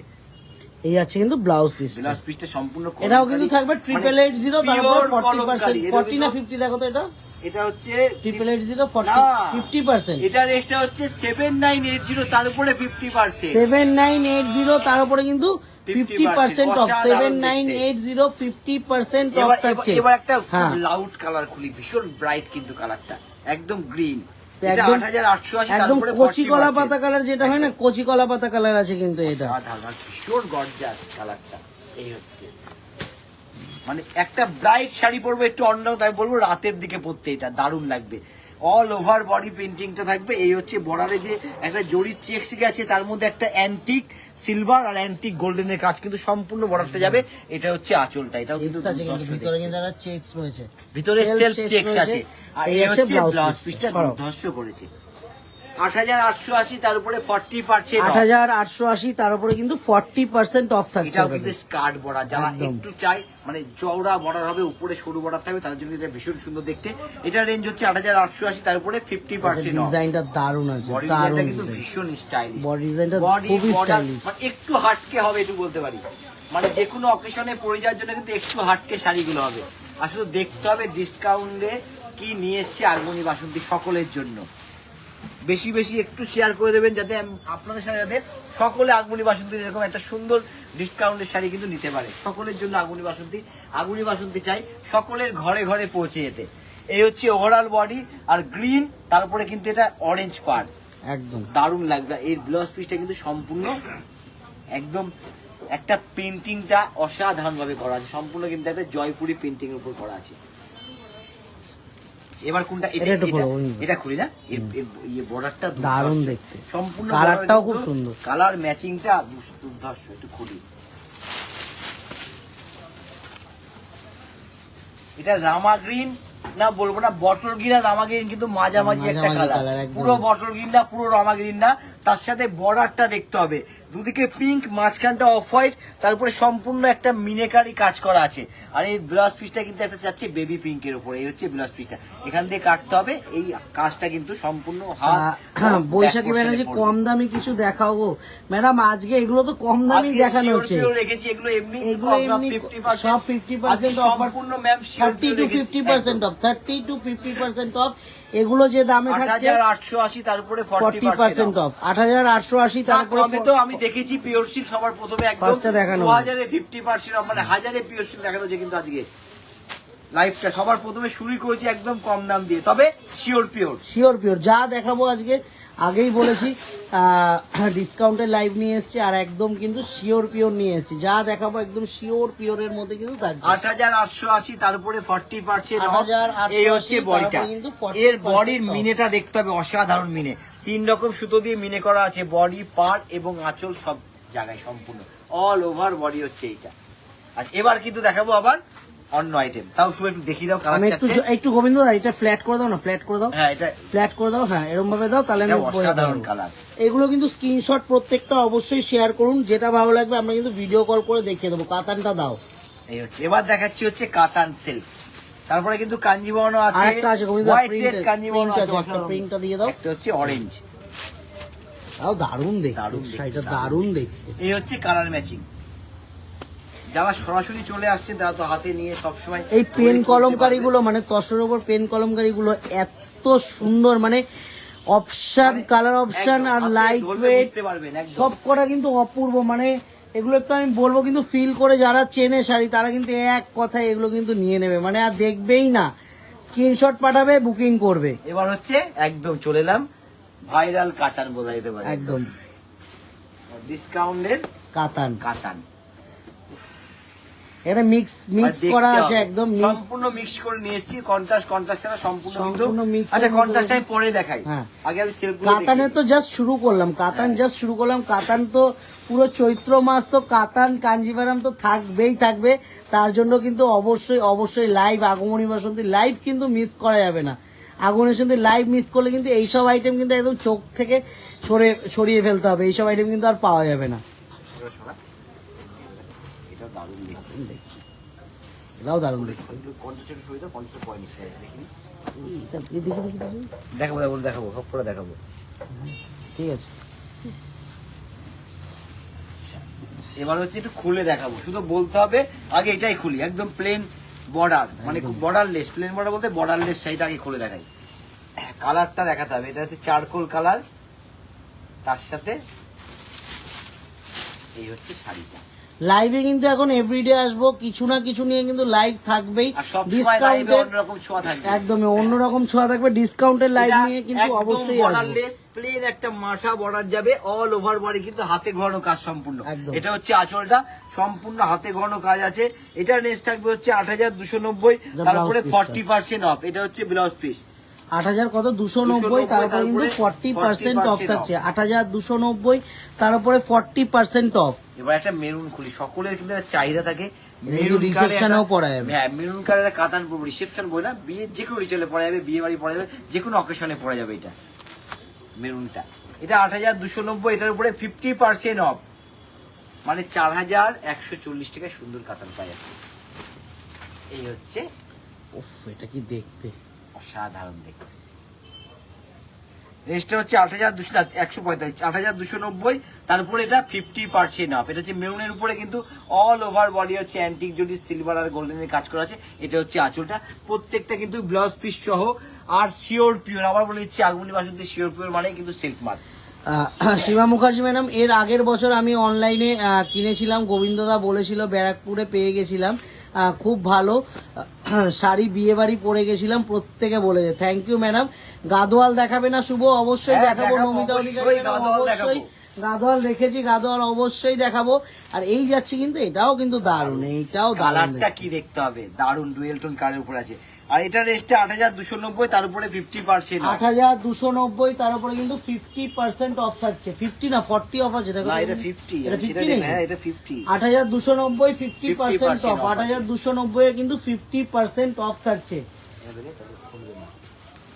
এই আছে কিন্তু ব্লাউজ পিস, ব্লাউজ পিসটা সম্পূর্ণ এটাও কিন্তু থাকবে মানে 8880, তারপর pure 40%, কলমকারি। 40 না 50 দেখো তো এটা। এটা হচ্ছে 8880 40 না। 50%, এটা রেটটা হচ্ছে 7980, তার উপরে 50%। 7980, তার উপরে কিন্তু 50% অফ, 7980 50% অফ থাকছে। এবার একটা হ্যাঁ। লাউড কালার খুলি, ভীষণ ব্রাইট কিন্তু কালারটা, একদম গ্রিন, এটা একদম 8880, একদম তারপরে কচি কলা 40%। পাতা কালার যেটা হয় না, কচি কলা পাতা কালার আছে কিন্তু এটা। অসাধারণ, ভীষণ গর্জাস কালারটা। এই হচ্ছে মানে একটা ব্রাইট শাড়ি পরবো একটু অন্য, তাই বলবো রাতের দিকে পরতে এটা দারুণ লাগবে। অল ওভার বডি পেন্টিংটা থাকবে। এই হচ্ছে বর্ডারে যে একটা জরির চেক্স গেছে, তার মধ্যে একটা অ্যান্টিক সিলভার আর অ্যান্টিক গোল্ডেনের কাজ কিন্তু সম্পূর্ণ বর্ডারটা যাবে। এটা হচ্ছে আঁচলটা, এটাও কিন্তু চেকস আছে কিন্তু ভিতরে, কিন্তু একটা চেকস রয়েছে, ভিতরে সেলফ চেকস চেক্স রয়েছে। আছে। আর এই এই হচ্ছে হচ্ছে ব্লাউজ ব্লাউজ পিসটা, পিসটা দুর্ধর্ষ করেছে। 8880, তার উপরে 40% off। 8880, তার উপরে কিন্তু 40% অফ থাকছে। এটাও কিন্তু স্কার্ট বর্ডার, যারা একদম। একটু চাই মানে চওড়া বর্ডার হবে, উপরে সরু বর্ডার থাকবে, তার জন্য এটা ভীষণ সুন্দর দেখতে। এটা রেঞ্জ হচ্ছে 8880, তার উপরে 50% off। ডিজাইনটা দারুণ আছে, বডি দারুণ ডিজাইনটা কিন্তু design। ভীষণ স্টাইলিশ, বডি ডিজাইনটা বডি খুবই বর্ডার স্টাইলিশ। মানে একটু হাটকে হবে, একটু বলতে পারি, মানে যে কোনো অকেশনে পরে যাওয়ার জন্য কিন্তু একটু হাটকে শাড়িগুলো হবে। আর শুধু দেখতে হবে ডিসকাউন্টে কি নিয়ে এসছে আরমনি বাসন্তী সকলের জন্য। বেশি বেশি একটু শেয়ার করে দেবেন, যাতে আপনাদের সাথে যাতে সকলে আগুনি বাসন্তী এরকম একটা সুন্দর ডিসকাউন্টের শাড়ি কিন্তু নিতে পারে। সকলের জন্য আগুনি বাসন্তী চাই সকলের ঘরে ঘরে পৌঁছে যেতে। এই হচ্ছে ওভারঅল বডি আর গ্রিন, তারপরে কিন্তু এটা অরেঞ্জ পার্ট, একদম দারুণ লাগবে। এর ব্লাউজ পিসটা কিন্তু সম্পূর্ণ একদম একটা পেন্টিংটা অসাধারণ ভাবে করা আছে, সম্পূর্ণ কিন্তু একটা জয়পুরি পেন্টিং এর উপর করা আছে। এবার কোনটা, এটা খুলি না, এই বর্ডারটা দারুণ দেখতে, সম্পূর্ণ কালারটাও খুব সুন্দর, কালার ম্যাচিংটা দুর্ধর্ষ। একটু খুলি, এটা রামা গ্রিন না বলবো না, বটল গ্রিন আর রামা গ্রিন কিন্তু মাঝামাঝি একটা কালার, পুরো বটল গ্রিন না, পুরো রামা গ্রিন না। তার সাথে বর্ডারটা দেখতে হবে, দুদিকে পিঙ্ক, মাঝখানটা অফ হোয়াইট, তারপরে সম্পূর্ণ একটা মিনেকারি কাজ করা আছে। আর এই ব্লাউজ পিসটা কিন্তু একটা যাচ্ছে বেবি পিঙ্কের উপরে। এই হচ্ছে ব্লাউজ পিসটা, এখান দিয়ে কাটতে হবে। এই কাজটা কিন্তু সম্পূর্ণ বৈশাখী ব্যানার্জি কম দামি কিছু দেখাও গো ম্যাডাম, আজকে এগুলো তো কম দামি দেখানো হচ্ছে, রেখেছি এগুলো এমনি সব 50% of, 30 to 50% of, 30 to 50% of. এগুলো যে দামে থাকছে 8880, তারপরে 40% অফ, 8880, তারপরে তো আমি দেখেছি পিওর সিল্ক সবার প্রথমে একদম 2000 এ 50% অফ, মানে 1000 এ পিওর সিল্ক দেখানো হচ্ছে। কিন্তু আজকে লাইভটা সবার প্রথমে শুরু করেছি একদম কম দাম দিয়ে, তবে শিওর পিওর যা দেখাবো আজকে আগেই বলেছি ডিসকাউন্টের লাইভ নিয়ে এসেছি, আর একদম কিন্তু শিওর পিওর নিয়ে এসেছি। যা দেখাবো একদম শিওর পিওরের মধ্যে কিন্তু থাকছে। 8880, তারপরে 40% অফ। 8880, এই হচ্ছে বডিটা, এর বডির মিনেটা দেখতে হবে, অসাধারণ মিনে, 3 রকম সুতো দিয়ে মিনে করা আছে, বডি পার্ট এবং আঁচল সব জায়গায় সম্পূর্ণ অল ওভার বডি হচ্ছে এইটা। আর এবার কিন্তু দেখাবো আবার অন্য আইটেম, তাও শুধু একটু দেখিয়ে দাও কালার চারটে। একটু গোবিন্দ দা এটা ফ্ল্যাট করে দাও না, ফ্ল্যাট করে দাও। হ্যাঁ, এটা ফ্ল্যাট করে দাও, হ্যাঁ এরকম ভাবে দাও, তাহলে আমি অসাধারণ কালার। এগুলো কিন্তু স্ক্রিনশট প্রত্যেকটা অবশ্যই শেয়ার করুন, যেটা ভালো লাগবে আমরা কিন্তু ভিডিও কল করে দেখিয়ে দেবো। কাতানটা দাও। এই হচ্ছে, এবার দেখাচ্ছি হচ্ছে কাতান সিল্ক, তারপরে কিন্তু কাঞ্জিবরণ আছে, আরেকটা আছে গোবিন্দ, হোয়াইট রেড কাঞ্জিবরণ আছে, একটা প্রিন্টটা দিয়ে দাও। একটা হচ্ছে অরেঞ্জ, তাও দারুণ দেখতে, শাড়িটা দারুণ দেখতে। এই হচ্ছে কালার ম্যাচিং। যারা সরাসরি চলে আসছেন তারা তো হাতে নিয়ে সবসময় এই পেন কলমকারি গুলো, মানে তসরের উপর পেন কলমকারি গুলো এত সুন্দর, মানে অপশন, কালার অপশন আর লাইট ওয়েট সব কটা কিন্তু অপূর্ব। মানে এগুলো একটু আমি বলবো কিন্তু ফিল করে যারা চেনে শাড়ি তারা কিন্তু এক কথায় এগুলো কিন্তু নিয়ে নেবে, মানে আর দেখবেই না, স্ক্রিনশট পাঠাবে, বুকিং করবে। এবার হচ্ছে একদম চলে এলাম ভাইরাল কাতান বলা যেতে পারে, একদম ডিসকাউন্টের কাতান। এটা মিক্স করা আছে, একদম সম্পূর্ণ মিক্স করে নিয়ে এসেছি, কন্ট্রাস্ট ছাড়া সম্পূর্ণ মিক্স। আচ্ছা, কন্ট্রাস্ট আমি পরে দেখাই, আগে আমি সেলফ কাতানে তো জাস্ট শুরু করলাম, কাতান তো পুরো চৈত্র মাস তো কাতান কাঞ্জিভারাম তো থাকবে। তার জন্য কিন্তু অবশ্যই লাইভ আগমনী বাসন্তী লাইভ কিন্তু মিস করা যাবে না। আগমনী বাসন্তী লাইভ মিস করলে কিন্তু এইসব আইটেম কিন্তু একদম চোখ থেকে সরিয়ে ফেলতে হবে, এইসব আইটেম কিন্তু আর পাওয়া যাবে না। এটাও দারুণ দেখাবো সব করে দেখাবো, ঠিক আছে। এবার হচ্ছে একটু খুলে দেখাবো, শুধু বলতে হবে আগে এটাই খুলি, একদম প্লেন বর্ডার, মানে বর্ডারলেস, প্লেন বর্ডার বলতে বর্ডারলেস শাড়িটা আগে খুলে দেখাই। কালারটা দেখাতে হবে, এটা হচ্ছে চারকোল কালার, তার সাথে এই হচ্ছে শাড়িটা লাইভে কিন্তু এখন এভরিডে আসবো, কিছু না কিছু নিয়ে কিন্তু লাইভ থাকবেই, আর সব সময় লাইভে ডিসকাউন্টের অন্যরকম ছোঁয়া থাকবে। একদমই অন্যরকম ছোঁয়া থাকবে, ডিসকাউন্টের লাইভ এটা নিয়ে কিন্তু একদম অবশ্যই আসবো। বর্ডারলেস প্লেন একটা মাথা বর্ডার যাবে, অল ওভার বডি কিন্তু হাতে ঘোরানো কাজ সম্পূর্ণ। একদম। এটা হচ্ছে আঁচলটা, সম্পূর্ণ হাতে ঘোরানো কাজ আছে। এটার রেঞ্জ থাকবে হচ্ছে 8,290, তারপরে ব্লাউজ পিসটা। 40% অফ। এটা হচ্ছে ব্লাউজ পিস 8,000 কত 290, তারপরে কিন্তু 40% অফ থাকছে। 8,290, তার উপরে 40% অফ। এবার একটা মেরুন খুলি, সকলের কিন্তু একটা চাহিদা থাকে কিন্তু রিসেপশনেও পরা যাবে। হ্যাঁ, মেরুন কালারের কাতান পরবো, রিসেপশন বই না, বিয়ে যে কোনো রিচুয়ালে পরা যাবে, বিয়ে বাড়ি পরা যাবে, যে কোনো অকেশনে পরা যাবে। এটা মেরুনটা, এটা 8,290, এটার উপরে 50% অফ, মানে 4,140 টাকায় সুন্দর কাতান পাওয়া যাচ্ছে। এই হচ্ছে উফ, এটা কি দেখতে অসাধারণ দেখতে। রেঞ্জটা হচ্ছে 8,290, তারপরে এটা 50% অফ। এটা হচ্ছে মেরুনের উপরে কিন্তু অল ওভার বডি হচ্ছে অ্যান্টিক জরি, সিলভার আর গোল্ডেনের কাজ করা আছে। এটা হচ্ছে আঁচলটা, প্রত্যেকটা কিন্তু ব্লাউজ পিস সহ, আর শিওর পিওর। আবার বলে দিচ্ছি, আগমনী বাসন্তী শিওর পিওর মানে কিন্তু সিল্ক মার্ক। সীমা মুখার্জি ম্যাডাম, এর আগের বছর আমি অনলাইনে কিনেছিলাম, গোবিন্দদা বলেছিল, ব্যারাকপুরে পেয়ে গেছিলাম, খুব ভালো শাড়ি, বিয়ে বাড়ি পরে গেছিলাম, প্রত্যেকে বলেছে। Thank you madam. গাদোয়াল দেখাবে না শুভ? অবশ্যই হ্যাঁ, দেখাবো। দেখাবো, নমিতা অবশ্যই অধিকারী ম্যাডাম, গাদোয়াল দেখাবো। অবশ্যই গাদোয়াল রেখেছি, গাদোয়াল অবশ্যই দেখাবো। আর এই যাচ্ছি কিন্তু, এটাও কিন্তু দারুণ, এইটাও দারুণ। কালারটা কি দেখতে হবে, দারুণ ডুয়েল টোন কালারের উপর আছে। আর এটা রেঞ্জটা 8,290, তার উপরে 50% অফ। 8,290, তার উপরে কিন্তু 50% অফ থাকছে। 50 না 40 অফ আছে, দেখো। না, এটা 50, এটা আমি সেটা 50 দেখলাম। নেই? হ্যাঁ, এটা 50। 8,290, 50% অফ। off 8,290 এ কিন্তু 50% অফ থাকছে।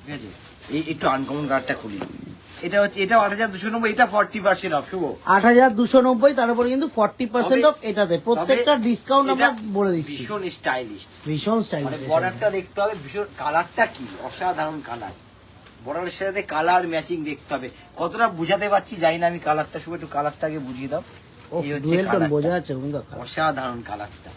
ঠিক আছে, এই একটু আনকমন কার্ডটা খুলি। এটা হচ্ছে, এটা 8,290, এটা 40% অফ। শুভ 8,290, তার উপরে কিন্তু 40% অফ। এটাতে প্রত্যেকটা ডিসকাউন্ট আমরা বলে দিচ্ছি। ভীষণ স্টাইলিশ, ভীষণ মানে স্টাইলিশ। বর্ডারটা দেখতে হবে, ভীষণ কালারটা কি অসাধারণ কালার। বর্ডারের সাথে কালার ম্যাচিং দেখতে হবে। কতটা বুঝাতে পারছি জানি না আমি কালারটা, শুভ একটু কালারটা আগে বুঝিয়ে দাও। এই হচ্ছে ডুয়েল টোন কালারটা। বোঝা যাচ্ছে কিন্তু। অসাধারণ কালারটা,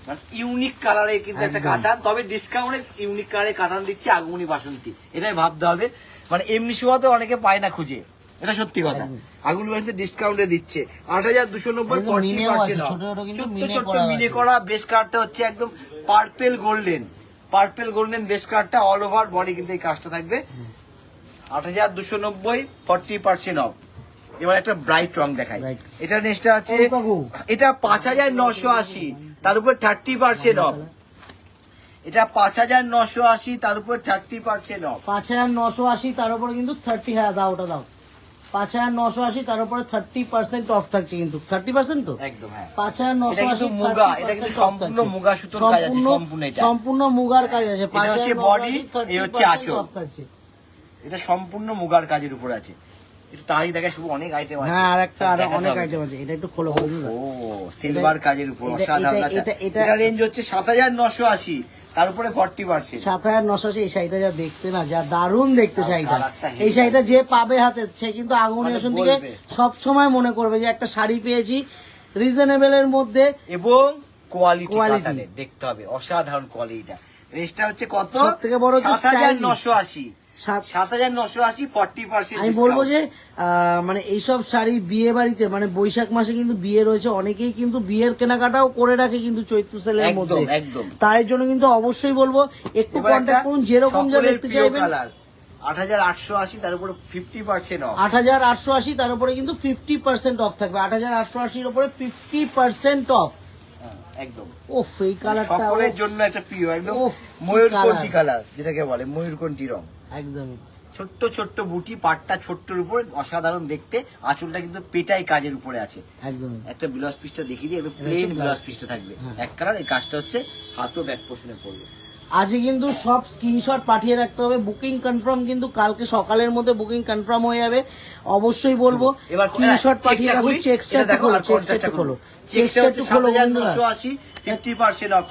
মানে ইউনিক কালারে কিন্তু একটা একদম। কাতান, তবে ডিসকাউন্টে ইউনিক কালারে কাতান দিচ্ছে আগমনী বাসন্তী, এটাই ভাবতে হবে। মানে এমনি শোয়াতে অনেকে পায় না খুঁজে, এটা সত্যি কথা। আগমনী বাসন্তী ডিসকাউন্টে দিচ্ছে 8,290, কিন্তু মিনেও আছে, 40% ছোট ছোট কিন্তু ছোট্ট মিনে ছোট্ট করা মিনে আছে। করা। বেস কালারটা হচ্ছে একদম purple golden, purple golden base কালারটা, অল ওভার বডি কিন্তু এই কাজটা থাকবে। 8,290, 40% অফ। এবার একটা ব্রাইট রং দেখাই। Bright। এটা নেক্সটটা আছে, ও কাকু। এটা 5,980, তার উপর 30% অফ। এটা 5,980, তার উপর 30% অফ। 5,980, তার উপরে কিন্তু 30। হ্যাঁ দাও, ওটা দাও। 5,980, তার উপরে 30% অফ থাকছে কিন্তু। 30% তো একদম, হ্যাঁ। 5,980, এটা কিন্তু মুগা, এটা কিন্তু 30% off সম্পূর্ণ থাকছে। মুগা সুতোর কাজ আছে, সম্পূর্ণ এটা। সম্পূর্ণ মুগার কাজ আছে। এটা হচ্ছে 5,980, body, এই হচ্ছে 30% আঁচল। off থাকছে। এটা সম্পূর্ণ মুগার কাজের উপর আছে। একটু তাড়াতাড়ি দেখা, শুভ অনেক আইটেম আছে। হ্যাঁ, আর একটা, সব আর দেখাতে অনেক হবে। আইটেম আছে। এটা একটু খোলো, খোলো দিন না। ও, সিলভার কাজের উপর এটা- অসাধারণ। এটা- আচ্ছা, এটা- এটা রেঞ্জ হচ্ছে 7,980, তার উপরে 40%। 7,980, এই শাড়িটা যা দেখতে না, যা দারুণ দেখতে আর শাড়িটা। কালারটা heavy এই শাড়িটা যে পাবে হাতে, সে কিন্তু আগমনী মানে বাসন্তী থেকে বলবে। সব সময় মনে করবে যে একটা শাড়ি পেয়েছি রিজনেবল এর মধ্যে। এবং কোয়ালিটি Quality। কাতানের দেখতে হবে, অসাধারণ কোয়ালিটিটা। রেঞ্জটা হচ্ছে কত? সবথেকে বড় হচ্ছে 7,980, সাত- 7,980, 40% আমি বলবো যে মানে এইসব শাড়ি বিয়ে বাড়িতে, মানে বৈশাখ মাসে কিন্তু বিয়ে রয়েছে, অনেকেই কিন্তু বিয়ের কেনাকাটাও করে রাখে কিন্তু চৈত্র সেলের একদম, মধ্যে। একদম। তাই জন্য কিন্তু অবশ্যই বলবো একটু কন্ট্যাক্ট করুন, যেরকম যা দেখতে চাইবেন। 8,880, তার উপরে 50% অফ। 8,880, তার উপরে কিন্তু 50% অফ থাকবে। 8,880 এর উপরে 50% অফ। একদম ওফ, এই কালারটা সকলের জন্য একটা প্রিয়, একদম উফ, কি ময়ূরকণ্ঠী colour। কালার, যেটাকে বলে ময়ূরকণ্ঠী রং। একদমই। ছোট্ট ছোট্ট বুটি, পাটটা ছোট্টর উপর, অসাধারণ দেখতে। আঁচলটা কিন্তু পেটাই কাজের উপরে আছে। একদমই। একটা ব্লাউজ পিসটা দেখিয়ে দিই, একদম এটা প্লেন হচ্ছে ব্লাউজ blouse পিসটা থাকবে, হ্যাঁ। এক কালার। এই কাজটা হচ্ছে হাতও ব্যাক পোর্শনে পড়বে। আজকে কিন্তু সব স্ক্রিনশট পাঠিয়ে রাখতে হবে। বুকিং কনফার্ম কিন্তু কালকে সকালের মধ্যে বুকিং কনফার্ম হয়ে যাবে। অবশ্যই বলবো এবার স্ক্রিনশট পাঠিয়ে রাখুন। চেকসটা দেখো, খোলো, আর চেকসটা কন্ট্রাস্টটা খোলো, চেকটা চেকসটা হচ্ছে একটু খোলো বন্ধুরা। 7,980, 50% অফ।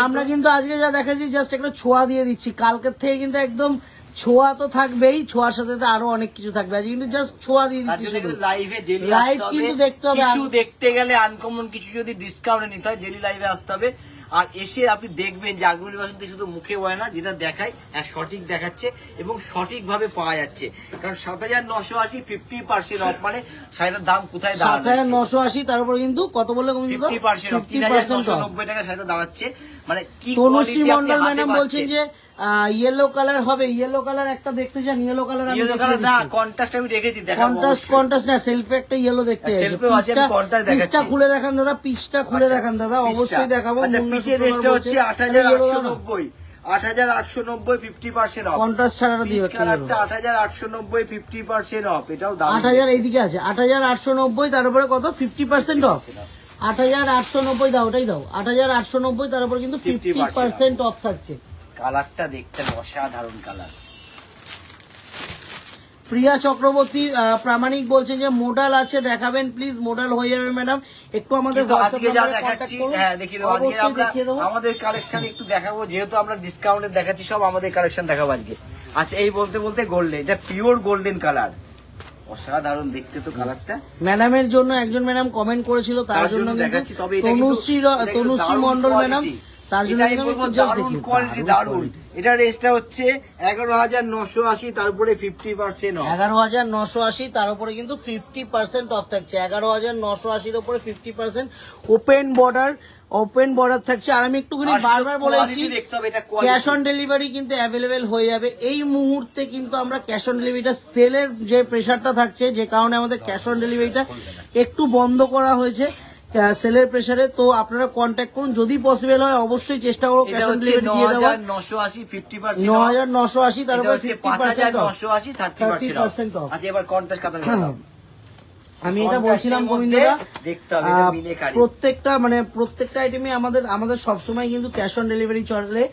আমরা কিন্তু আজকে যা দেখাচ্ছি জাস্ট একটা ছোঁয়া দিয়ে দিচ্ছি। কালকের থেকে কিন্তু একদম ছোঁয়া তো থাকবেই, ছোঁয়ার সাথে তো আরো অনেক কিছু থাকবে। আজকে কিন্তু জাস্ট ছোঁয়া দিয়ে তার দিচ্ছি জন্য শুধু। কিন্তু লাইভে ডেলি লাইভ আসতে কিন্তু হবে। দেখতে হবে। কিছু দেখতে গেলে আনকমন কিছু যদি ডিসকাউন্টে নিতে হয়, ডেলি লাইভে আসতে হবে। আর এসে আপনি দেখবেন যে আগুলি বাসন্তী শুধু মুখে বয় না, যেটা দেখায় সঠিক দেখাচ্ছে এবং সঠিকভাবে পাওয়া যাচ্ছে। কারণ 7,980 50% অফ, মানে শাড়িটার দাম কোথায় দাঁড়াচ্ছে? 7,980, তারপর কিন্তু কত বললে 50% অফ, 3,990 টাকা শাড়িটা দাঁড়াচ্ছে। মানে কি তনুশ্রী quality আপনি মন্ডল হাতে ম্যাডাম বলছেন পাচ্ছেন। যে ইয়েলো কালার হবে, ইয়েলো কালার একটা দেখতে চান? ইয়েলো কালার আমি ইয়েলো কালার না, কন্ট্রাস্ট আমি রেখেছি, দেখাবো কন্ট্রাস্ট না, সেলফে একটা ইয়েলো দেখতে চাইছে। সেলফেও আছে, আমি contrast দেখাচ্ছি। পিসটা খুলে দেখান দাদা, পিসটা খুলে দেখান দাদা, অবশ্যই দেখাবো। আচ্ছা, পিচের রেটটা হচ্ছে 8,890, 8,890 50% অফ। কন্ট্রাস্ট ছাড়াটা দিও পিচ কালারটা 8,890 50% অফ, এটাও দাম। 8,000 এইদিকে আছে, 8,890, তার উপরে কত 50% অফ। 8,890 দাও, ওটাই দাও, 8,890, তার উপরে কিন্তু 50% অফ থাকছে। কালারটা দেখতে অসাধারণ কালার। প্রিয়া চক্রবর্তী প্রামাণিক বলছেন যে মোডাল আছে, দেখাবেন প্লিজ। মোডাল হয়ে যাবে ম্যাডাম, একটু আমাদের কিন্তু WhatsApp আজকে যা নম্বরে দেখাচ্ছি, contact করুন। হ্যাঁ দেখিয়ে দেবো। আজকে অবশ্যই আমরা দেখিয়ে দেবো। আমাদের কালেকশন একটু দেখাবো, যেহেতু আমরা ডিসকাউন্টে দেখাচ্ছি, সব আমাদের কালেকশন দেখাবো আজকে। আচ্ছা, এই বলতে বলতে গোল্ডেন, এটা পিওর গোল্ডেন কালার, অসাধারণ দেখতে তো কালারটা। ম্যাডামের জন্য একজন ম্যাডাম কমেন্ট করেছিল, তার জন্য দেখাচ্ছি। তবে এটা কিন্তু তনুশ্রী মন্ডল ম্যাডাম, তার জন্য এটাই বলবো, দারুণ কোয়ালিটি, দারুণ। এটা রেটটা হচ্ছে 11,980, তারপরে 50% অফ। 11,980, তার উপরে কিন্তু 50% অফ থাকছে। 11,980 এর উপরে 50% ওপেন বর্ডার থাকছে। আর আমি একটুখানি বারবার বলেছি, ক্যাশ অন ডেলিভারি কিন্তু অ্যাভেলেবেল হয়ে যাবে এই মুহূর্তে। কিন্তু আমরা ক্যাশ অন ডেলিভারিটা, সেলের যে প্রেশারটা থাকছে, যে কারণে আমাদের ক্যাশ অন ডেলিভারিটা একটু বন্ধ করা হয়েছে সেলের প্রেসারে। তো আপনারা কন্ট্যাক্ট করুন, যদি পসিবল হয় অবশ্যই চেষ্টা করবো ক্যাশ অন ডেলিভারি দিয়ে দেওয়ার। 9,980 50%, 9,980, তারপর 50% অফ। 5,980 30% অফ। আচ্ছা, এবার কন্ট্রাস্ট কাতান দাও। আমি এটা বলছিলাম গোবিন্দদা, দেখতে হবে এটা মিনেকারি। প্রত্যেকটা আইটেমে আমাদের সবসময় কিন্তু ক্যাশ অন ডেলিভারি চলে।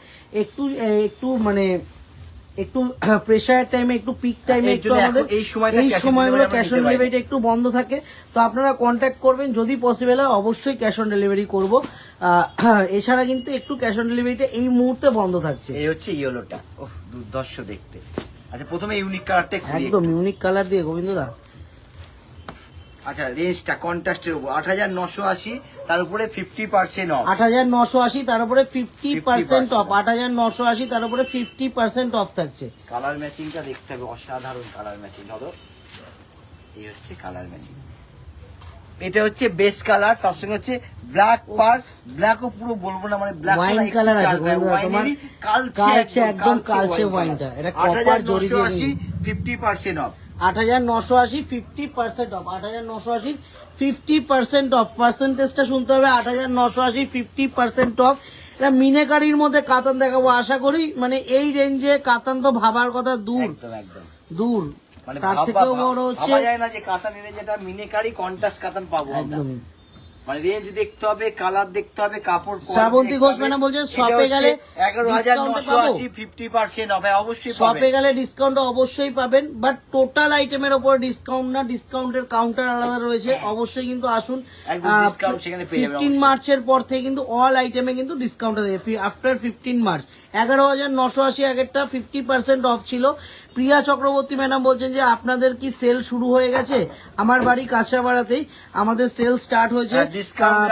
একটু প্রেসার টাইমে, একটু পিক টাইমে একটু আমাদের এই সময়গুলো ক্যাশ অন ডেলিভারিটা একটু বন্ধ থাকে। তো আপনারা কন্ট্যাক্ট করবেন, যদি পসিবল হয় অবশ্যই ক্যাশ অন ডেলিভারি করবো। এছাড়া কিন্তু একটু ক্যাশ অন ডেলিভারিটা এই মুহূর্তে বন্ধ থাকছে। এই হচ্ছে ইয়েলোটা, ওহ দুর্ধর্ষ দেখতে। আচ্ছা, প্রথমে ইউনিক কালারটা একদম ইউনিক কালার দিয়ে গোবিন্দদা। আচ্ছা, রেঞ্জটা কন্ট্রাস্টের উপর 8,980, তার উপরে 50% অফ। 8,980, তার উপরে 50% অফ। 8,980, তার উপরে 50% অফ থাকছে। কালার ম্যাচিংটা দেখতে হবে, অসাধারণ কালার ম্যাচিং। ধরো, এই হচ্ছে কালার ম্যাচিং। এটা হচ্ছে বেস কালার, তার সঙ্গে হচ্ছে ব্ল্যাক পার, ব্ল্যাকও পুরো বলবো না, মানে ব্ল্যাক ওয়াইন কালার আছে, তোমার কালচে, একদম কালচে ওয়াইনটা। এটা কপার জরি দিয়ে 8,980 50% অফ। 8,980 50% অফ। 8,980 50% অফ। পার্সেন্টেজটা শুনতে হবে, 8,980 50% অফ। এটা মিনেকারির মধ্যে কাতান দেখাবো, আশা করি মানে এই রেঞ্জে কাতান তো ভাবার কথা দূর দূর, মানে তার থেকেও বড় হচ্ছে, ভাবা যায় না যে কাতান এনে যেটা মিনেকারি কন্ট্রাস্ট কাতান পাবো আমরা। একদমই। মানে রেঞ্জ দেখতে হবে, কালার দেখতে হবে, কাপড়। শ্রাবন্তী ঘোষ ম্যাডাম বলছেন শপে গেলে 11,980 50% হবে, অবশ্যই শপে গেলে ডিসকাউন্ট অবশ্যই পাবেন, বাট টোটাল আইটেমের উপর ডিসকাউন্ট না, ডিসকাউন্টের কাউন্টার আলাদা রয়েছে। অবশ্যই কিন্তু আসুন, একদম ডিসকাউন্ট সেখানে পেয়ে যাবেন। 15 মার্চের পর থেকে কিন্তু অল আইটেমে কিন্তু ডিসকাউন্ট দেবে আফটার 15 মার্চ। 11,980 আগেরটা 50% অফ ছিল। প্রিয়া চক্রবর্তী ম্যাডাম বলছেন যে আপনাদের কি সেল শুরু হয়ে গেছে? আমার বাড়ি কাঁচাপাড়াতেই আমাদের সেল স্টার্ট হয়েছে,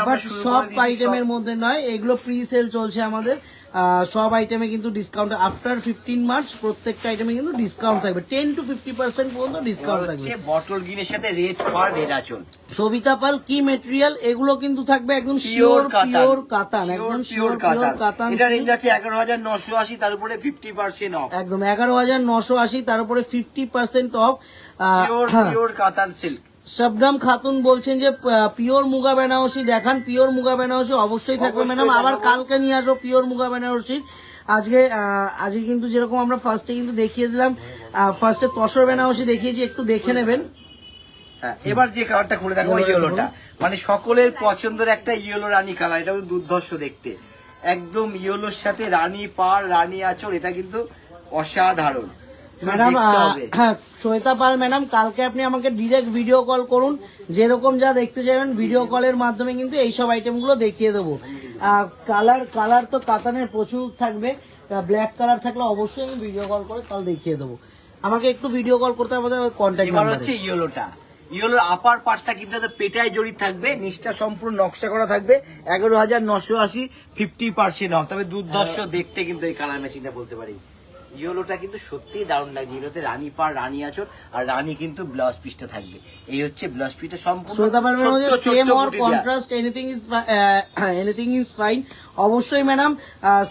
বাট সব আইটেমের মধ্যে নয়, এগুলো প্রি সেল চলছে আমাদের। সব আইটেমে কিন্তু ডিসকাউন্ট আফটার 15 মার্চ, প্রত্যেকটা আইটেমে কিন্তু ডিসকাউন্ট থাকবে, 10 to 50% পর্যন্ত ডিসকাউন্ট থাকবে। বটল গ্রিনের সাথে রেড পার রেড আঁচল, সবিতা পাল কি মেটেরিয়াল, এগুলো কিন্তু থাকবে একদম পিওর কাতান, একদম পিওর কাতান। এটা রেঞ্জ আছে 11,980, তার উপরে 50% অফ। একদম 11,980, তার উপরে 50% অফ। পিওর কাতান সিল্ক। শবনম খাতুন বলছেন যে পিওর মুগা বেনারসি দেখান। পিওর মুগা বেনারসি অবশ্যই থাকবে ম্যাডাম, আবার কালকে নিয়ে আসবো পিওর মুগা বেনারসি। আজকে কিন্তু যেরকম আমরা ফার্স্টে কিন্তু দেখিয়ে দিলাম, ফার্স্টে তসর বেনারসি দেখিয়েছি, একটু দেখে নেবেন। এবার যে কালারটা খুলে দেখো, ইয়েলোটা মানে সকলের পছন্দের একটা ইয়েলো রানী কালার, এটা দুর্ধর্ষ দেখতে, একদম ইয়েলোর সাথে রানী পার, রানী আঁচল, এটা কিন্তু অসাধারণ ম্যাডাম। হ্যাঁ, শ্বেতা পাল ম্যাডাম, কালকে আপনি আমাকে ডিরেক্ট ভিডিও কল করুন, যেরকম যা দেখতে চাইবেন ভিডিও কলের মাধ্যমে কিন্তু এইসব আইটেমগুলো দেখিয়ে দেবো। কালার তো কাতানের প্রচুর থাকবে, ব্ল্যাক কালার থাকলে অবশ্যই আমি ভিডিও কল করে কাল দেখিয়ে দেবো। আমাকে একটু ভিডিও কল করতে হবে কন্ট্যাক্ট। এবার হচ্ছে ইয়েলোটা, ইয়েলোর আপার পার্টটা কিন্তু পেটায় জড়ি থাকবে, নিচটা সম্পূর্ণ নকশা করা থাকবে। 11,980, 50% অফ। তবে দুর্ধর্ষ দেখতে কিন্তু এই কালার ম্যাচিংটা বলতে পারি। ইয়েলোটা কিন্তু সত্যিই দারুণ লাগছে। ইয়েলোতে রানী পাড়, রানী আঁচড়, আর রানী কিন্তু ব্লাউজ পিসটা থাকবে। এই হচ্ছে ব্লাউজ পিসটা সম্পূর্ণ same or contrast, anything is fine. অবশ্যই ম্যাডাম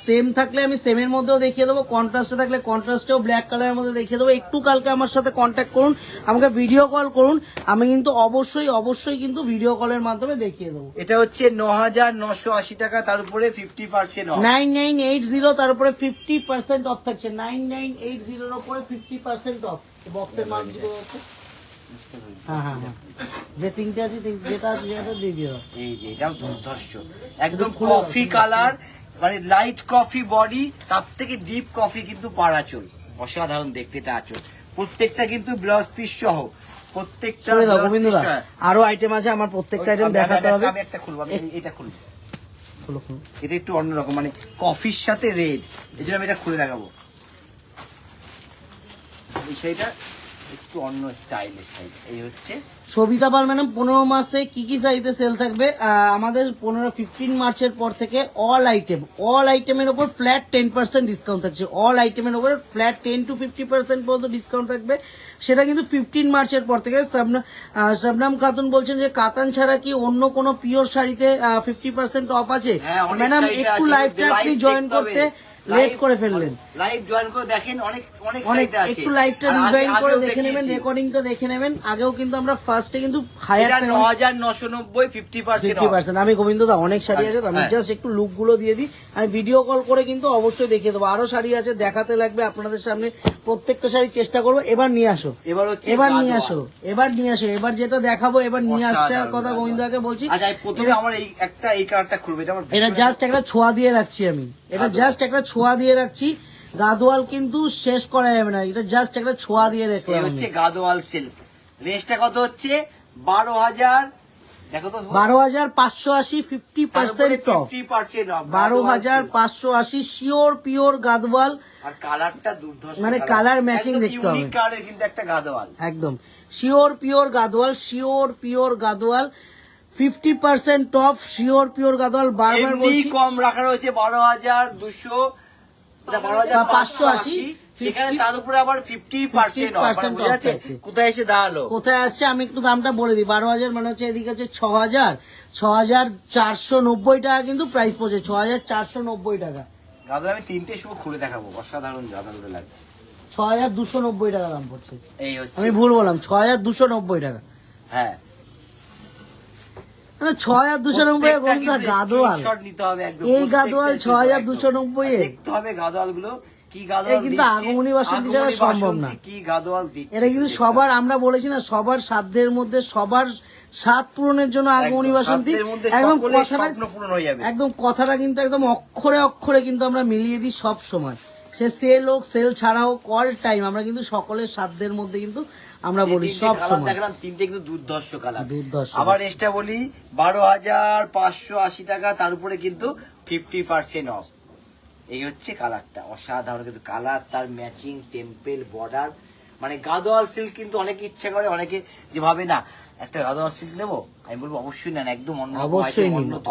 সেম থাকলে আমি সেমের মধ্যেও দেখিয়ে দেবো, কন্ট্রাস্টে থাকলে কন্ট্রাস্টেও ব্ল্যাক কালারের মধ্যে দেখিয়ে দেবো। একটু কালকে আমার সাথে কন্ট্যাক্ট করুন, আমাকে ভিডিও কল করুন, আমি কিন্তু অবশ্যই কিন্তু ভিডিও কলের মাধ্যমে দেখিয়ে দেবো। এটা হচ্ছে 9,980 টাকা, তার উপরে 50% অফ। 9980, তার উপরে 50% অফ থাকছে। 9980 এর উপরে 50% অফ। বক্সের মাল হ্যাঁ, যে তিনটে আছে যেটা আছে সেটা দিয়ে দিও। এই যে এটাও দুর্ধর্ষ, একদম কফি কালার, মানে লাইট কফি বডি, তার থেকে ডিপ কফি কিন্তু পাড় আঁচল। অসাধারণ দেখতে এটা আঁচল। প্রত্যেকটা কিন্তু ব্লাউজ পিস সহ, প্রত্যেকটা আরো আইটেম আছে আমার, প্রত্যেকটা আইটেম দেখাতে হবে। আমি একটা খুলবো, এটা খুলবো। এটা একটু অন্যরকম, মানে কফির সাথে রেড, এই জন্য আমি এটা খুলে দেখাবো। সেইটা একটু অন্য স্টাইলের সাইজ। এই হচ্ছে সবিতা পাল ম্যাডাম 15 মাসে কি কি সাইজে সেল থাকবে আমাদের 15 মার্চের পর থেকে অল আইটেমের উপর ফ্ল্যাট 10% ডিসকাউন্ট থাকছে। অল আইটেমের উপর ফ্ল্যাট 10 to 50% পর্যন্ত ডিসকাউন্ট থাকবে, সেটা কিন্তু 15 মার্চের পর থেকে। শবনম খাতুন বলছেন যে কাতান ছাড়া কি অন্য কোনো পিওর শাড়িতে 50% অফ আছে? ম্যাডাম একটু লাইভটা আপনি জয়েন করতে লেট করে ফেললেন, লাইভ জয়েন করে দেখেন, অনেক একটু লাইভটা রিভাইন্ড করে দেখে নেবেন, রেকর্ডিংটা দেখে নেবেন। আগেও কিন্তু আমরা ফার্স্টে কিন্তু হায়ার 9,990, 50% আমি গোবিন্দ দা অনেক শাড়ি আছে, আমি জাস্ট একটু লুক গুলো দিয়ে দিই। আমি ভিডিও কল করে কিন্তু অবশ্যই দেখিয়ে দেবো। আরো শাড়ি আছে দেখাতে লাগবে আপনাদের সামনে, প্রত্যেকটা শাড়ি চেষ্টা করবো। এবার নিয়ে আসো, এবার যেটা দেখাবো এবার নিয়ে আসছে আর কথা গোবিন্দাকে বলছি। প্রথমে আমার এই কালারটা খুলবে, এটা জাস্ট একটা ছোঁয়া দিয়ে রাখছি আমি, এটা জাস্ট একটা ছোঁয়া দিয়ে রাখছি। গাদোয়াল কিন্তু শেষ করা যাবে না, এটা জাস্ট একটা ছোঁয়া দিয়ে রাখলাম। হচ্ছে গাদোয়াল সিল্ক। রেঞ্জটা কত হচ্ছে? 12,000, দেখো তো 12,580, 50% অফ। 12,580 sure pure Gadwal. আর কালারটা দুর্ধর্ষ, মানে কালার ম্যাচিং দেখতে হবে, ইউনিক কালারের কিন্তু একটা গাদোয়াল, একদম sure pure Gadwal, 50% of. Sure pure Gadwal বারবার বলছি, কম রাখা রয়েছে 12,200, 12,580, সেখানে তার উপরে আবার 50% অফ। কোথায় এসে দাঁড়ালো, কোথায় আসছে আমি একটু দামটা বলে দিই। 12,000 মানে হচ্ছে এদিকে হচ্ছে 6,490 টাকা কিন্তু প্রাইস পড়ছে, 6,490 টাকা। গাদা আমি তিনটে সময় খুলে দেখাবো, অসাধারণ গাদাগুলো লাগছে। 6,290 টাকা দাম পড়ছে। এই হচ্ছে, আমি ভুল বললাম, 6,290 টাকা। হ্যাঁ 6,290 গাদোয়াল, এই গাদোয়াল 6,290 দেখতে হবে গাদোয়াল গুলো কি গাদোয়াল কিন্তু আগমনী বাসন্তী ছাড়া সম্ভব না, কি গাদোয়াল দিচ্ছে। এটা কিন্তু সবার, আমরা বলেছি না, সবার সাধ্যের মধ্যে, সবার স্বাদ পূরণের জন্য আগমনী বাসন্তী। একদম কথাটা কিন্তু একদম অক্ষরে অক্ষরে কিন্তু আমরা মিলিয়ে দিই সব সময়, সে সেল হোক সেল ছাড়া হোক, অল টাইম আমরা কিন্তু সকলের সাধ্যের মধ্যে কিন্তু আমরা বলি সব সময়। দেখলাম তিনটে কিন্তু দুর্ধর্ষ কালার। আবার এক্সট্রা বলি 12,580 টাকা, তার উপরে কিন্তু 50% অফ। এই হচ্ছে কালারটা, অসাধারণ কিন্তু কালার, তার ম্যাচিং টেম্পেল বর্ডার, মানে গাদোয়াল সিল্ক কিন্তু অনেকে ইচ্ছা করে, অনেকে যে ভাবে না একটা গাদোয়াল সিল্ক নেবো, আমি বলবো অবশ্যই নেন, একদম অন্য,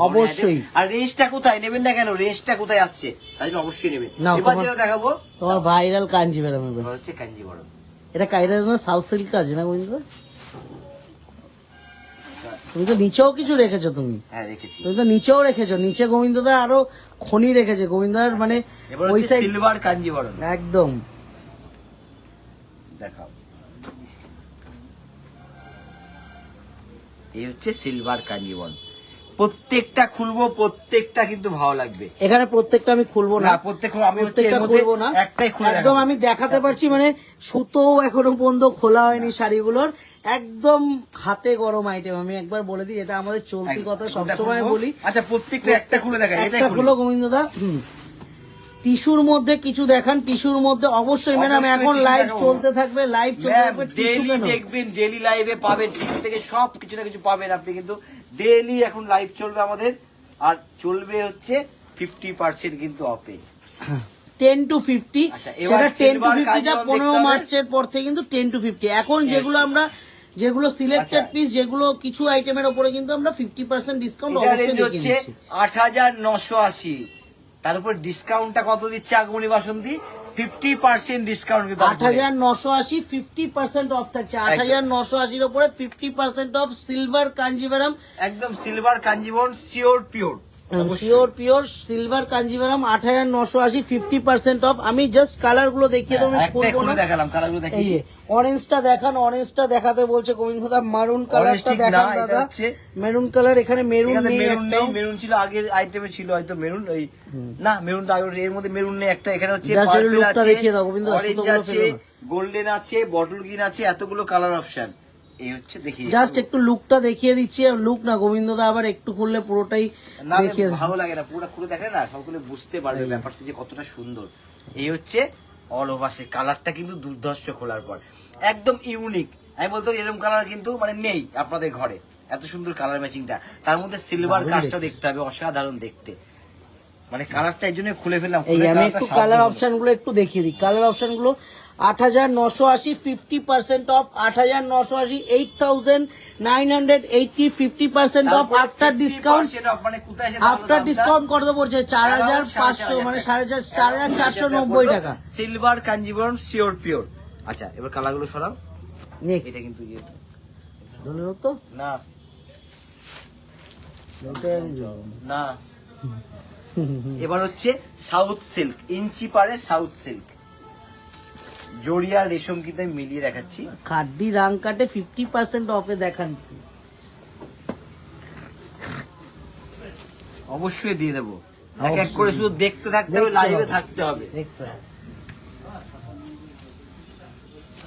অবশ্যই। আর রেঞ্জটা কোথায় নেবেন না কেন, রেঞ্জটা কোথায় আসছে তাই জন্য অবশ্যই নেবেন। এবার যেটা দেখাবো তোমার ভাইরাল কাঞ্জিভারাম, হচ্ছে কাঞ্জিভারাম। এটা কাইরার সাউথ সিল্ক আছে না গোবিন্দ? তুমি তো নিচেও কিছু রেখেছো, তুমি তো নিচেও রেখেছো, নিচে গোবিন্দদা আরো খনি রেখেছে গোবিন্দার, মানে ওই সাইড সিলভার কাঞ্জিভারাম একদম। দেখাও, এই হচ্ছে সিলভার কাঞ্জিভারাম। প্রত্যেকটা খুলবো, প্রত্যেকটা কিন্তু ভালো লাগবে। এখানে প্রত্যেকটা আমি খুলবো না, আমি খুলবো না, একটাই খুলে একদম আমি দেখাতে পারছি, মানে সুতো এখনো পর্যন্ত খোলা হয়নি শাড়িগুলোর, একদম হাতে গরম আইটেম। আমি একবার বলে দিই, এটা আমাদের চলতি কথা, সবসময় বলি। আচ্ছা প্রত্যেকটা একটা খুলে দেখা, একটা খুলো গোবিন্দদা। টিস্যুর মধ্যে কিছু দেখান, টিস্যুর মধ্যে অবশ্যই ম্যাডাম এখন লাইভ চলতে থাকবে, লাইভ চলতে থাকবে, ডেইলি দেখবেন, ডেইলি লাইভে পাবেন, টিভি থেকে সব কিছু না কিছু পাবেন আপনি, কিন্তু ডেইলি এখন লাইভ চলবে আমাদের, আর চলবে হচ্ছে 50% কিন্তু অফে, 10 to 50। সেটা 10 to 50টা 15 মার্চের পর থেকে কিন্তু 10 to 50। এখন যেগুলো আমরা যেগুলো সিলেক্টেড আচ্ছা। পিস, যেগুলো কিছু আইটেমের উপরে কিন্তু আমরা 50% ডিসকাউন্ট এটা অবশ্যই রেঞ্জ দিয়ে হচ্ছে দিচ্ছি। 8,980। তার উপর ডিসকাউন্টটা কত দিচ্ছে আগমনী বাসন্তী? 50% ডিসকাউন্ট কিন্তু তার উপরে। 8,980 50% অফ থাকছে। 8,980 উপরে 50% অফ সিলভার কাঞ্জিভারাম, একদম silver Kanjeevaram sure pure. Sure pure silver Kanjivaram 8,980 50% of. আমি জাস্ট কালার গুলো দেখিয়ে দেবো, আমি একটা খুলবো খুলে না। দেখালাম, কালারগুলো এই দেখি। যে অরেঞ্জটা দেখান, অরেঞ্জটা দেখাতে বলছে গোবিন্দ দা। মারুন Orange কালারটা ঠিক না, দেখান এটা দাদা। হচ্ছে মেরুন কালার, এখানে মেরুন এখানে নেই মেরুন নেই, একটাও। মেরুন ছিল আগের আইটেমে ছিল হয়তো মেরুন, ওই না মেরুন তো আগের, এর মধ্যে মেরুন নেই একটা। এখানে হচ্ছে Just এর পার্পল lookটা আছে, দেখিয়ে দাও গোবিন্দ, অরেঞ্জ সুতোগুলো আছে, ফেলো না। গোল্ডেন আছে, বটল গ্রিন আছে, এতগুলো কালার অপশন। এই হচ্ছে দেখি জাস্ট একটু লুকটা দেখিয়ে দিচ্ছি। লুক না গোবিন্দ দা, আবার একটু খুললে পুরোটাই না দেখিয়ে দাও। ভালো লাগে না, পুরোটা খুলে দেখে না সবগুলো বুঝতে পারবে ব্যাপারটা যে কতটা সুন্দর। এই হচ্ছে অল ওভার, সে কালারটা কিন্তু দুর্ধর্ষ খোলার পর একদম ইউনিক। আমি বলতে পারি এরকম কালার কিন্তু মানে নেই আপনাদের ঘরে, এত সুন্দর কালার ম্যাচিংটা। তার মধ্যে সিলভার দারুণ কাজটা দেখতে। দেখতে হবে, অসাধারণ দেখতে। মানে কালারটা এই জন্য খুলে ফেললাম। এই খুলে আমি কালারটা একটু সামনে কালার হলো। অপশন গুলো একটু দেখিয়ে দিই। কালার অপশন গুলো 8,980 50% অফ, 8,980 8,980 50% অফ তারপরে আফটার ডিসকাউন্ট। 50% off, মানে কোথায় এসে দাঁড়ালো আফটার দামটা? ডিসকাউন্ট কত পড়ছে? 4,500 মানে 4,490 টাকা। Silver Kanjeevaram sure pure. আচ্ছা এবার কালারগুলো সরাও। নেক্সট এটা কিন্তু তো না না, এবার হচ্ছে সাউথ সিল্ক, ইঞ্চি পারে সাউথ সিল্ক, জড়িয়া রেশম কিন্তু আমি মিলিয়ে দেখাচ্ছি। খাড্ডি রাং কাটে 50% অফে দেখান। অবশ্যই দিয়ে দেবো, এক এক করে শুধু দেখতে থাকতে হবে, লাইভে থাকতে হবে, দেখতে হবে।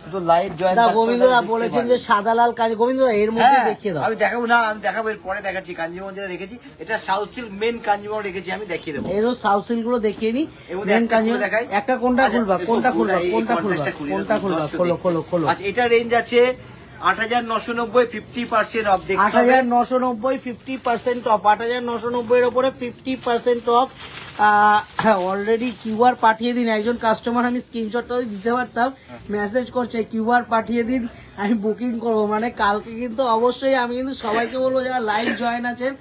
শুধু লাইভ জয়েন দা গোবিন্দ দা বলেছেন যে সাদা লাল কাজ, গোবিন্দ দা এর মধ্যে দেখিয়ে দাও। আমি দেখাবো না, আমি দেখাবো এর পরে দেখাচ্ছি। কাঞ্জিবরম যেটা রেখেছি এটা সাউথ সিল্ক মেন কাঞ্জিবরম রেখেছি, আমি দেখিয়ে দেবো। এরও সাউথ সিল্ক গুলো দেখিয়ে নি। এর মধ্যে একটা খুলে দেখাই। একটা কোনটা আচ্ছা, খুলবা, দেখো, কোনটা খুলবা, এই কোনটা খুলবা, contrast টা খুলি, কোনটা খুলবা, দর্শক খোলো দেখি। খোলো খোলো। আচ্ছা এটা রেঞ্জ আছে 8,990 50% অফ। দেখতে হবে 8,990 50% অফ। 8,990 এর উপরে 50% অফ। অলরেডি কিউআর পাঠিয়ে দিন। একজন কাস্টমার, আমি স্ক্রিনশটটা দিতে পারতাম, মেসেজ করছে কিউআর পাঠিয়ে দিন, আমি বুকিং করব। মানে কালকে কিন্তু অবশ্যই আমি কিন্তু সবাইকে বলবো যারা লাইভ জয়েন আছেন,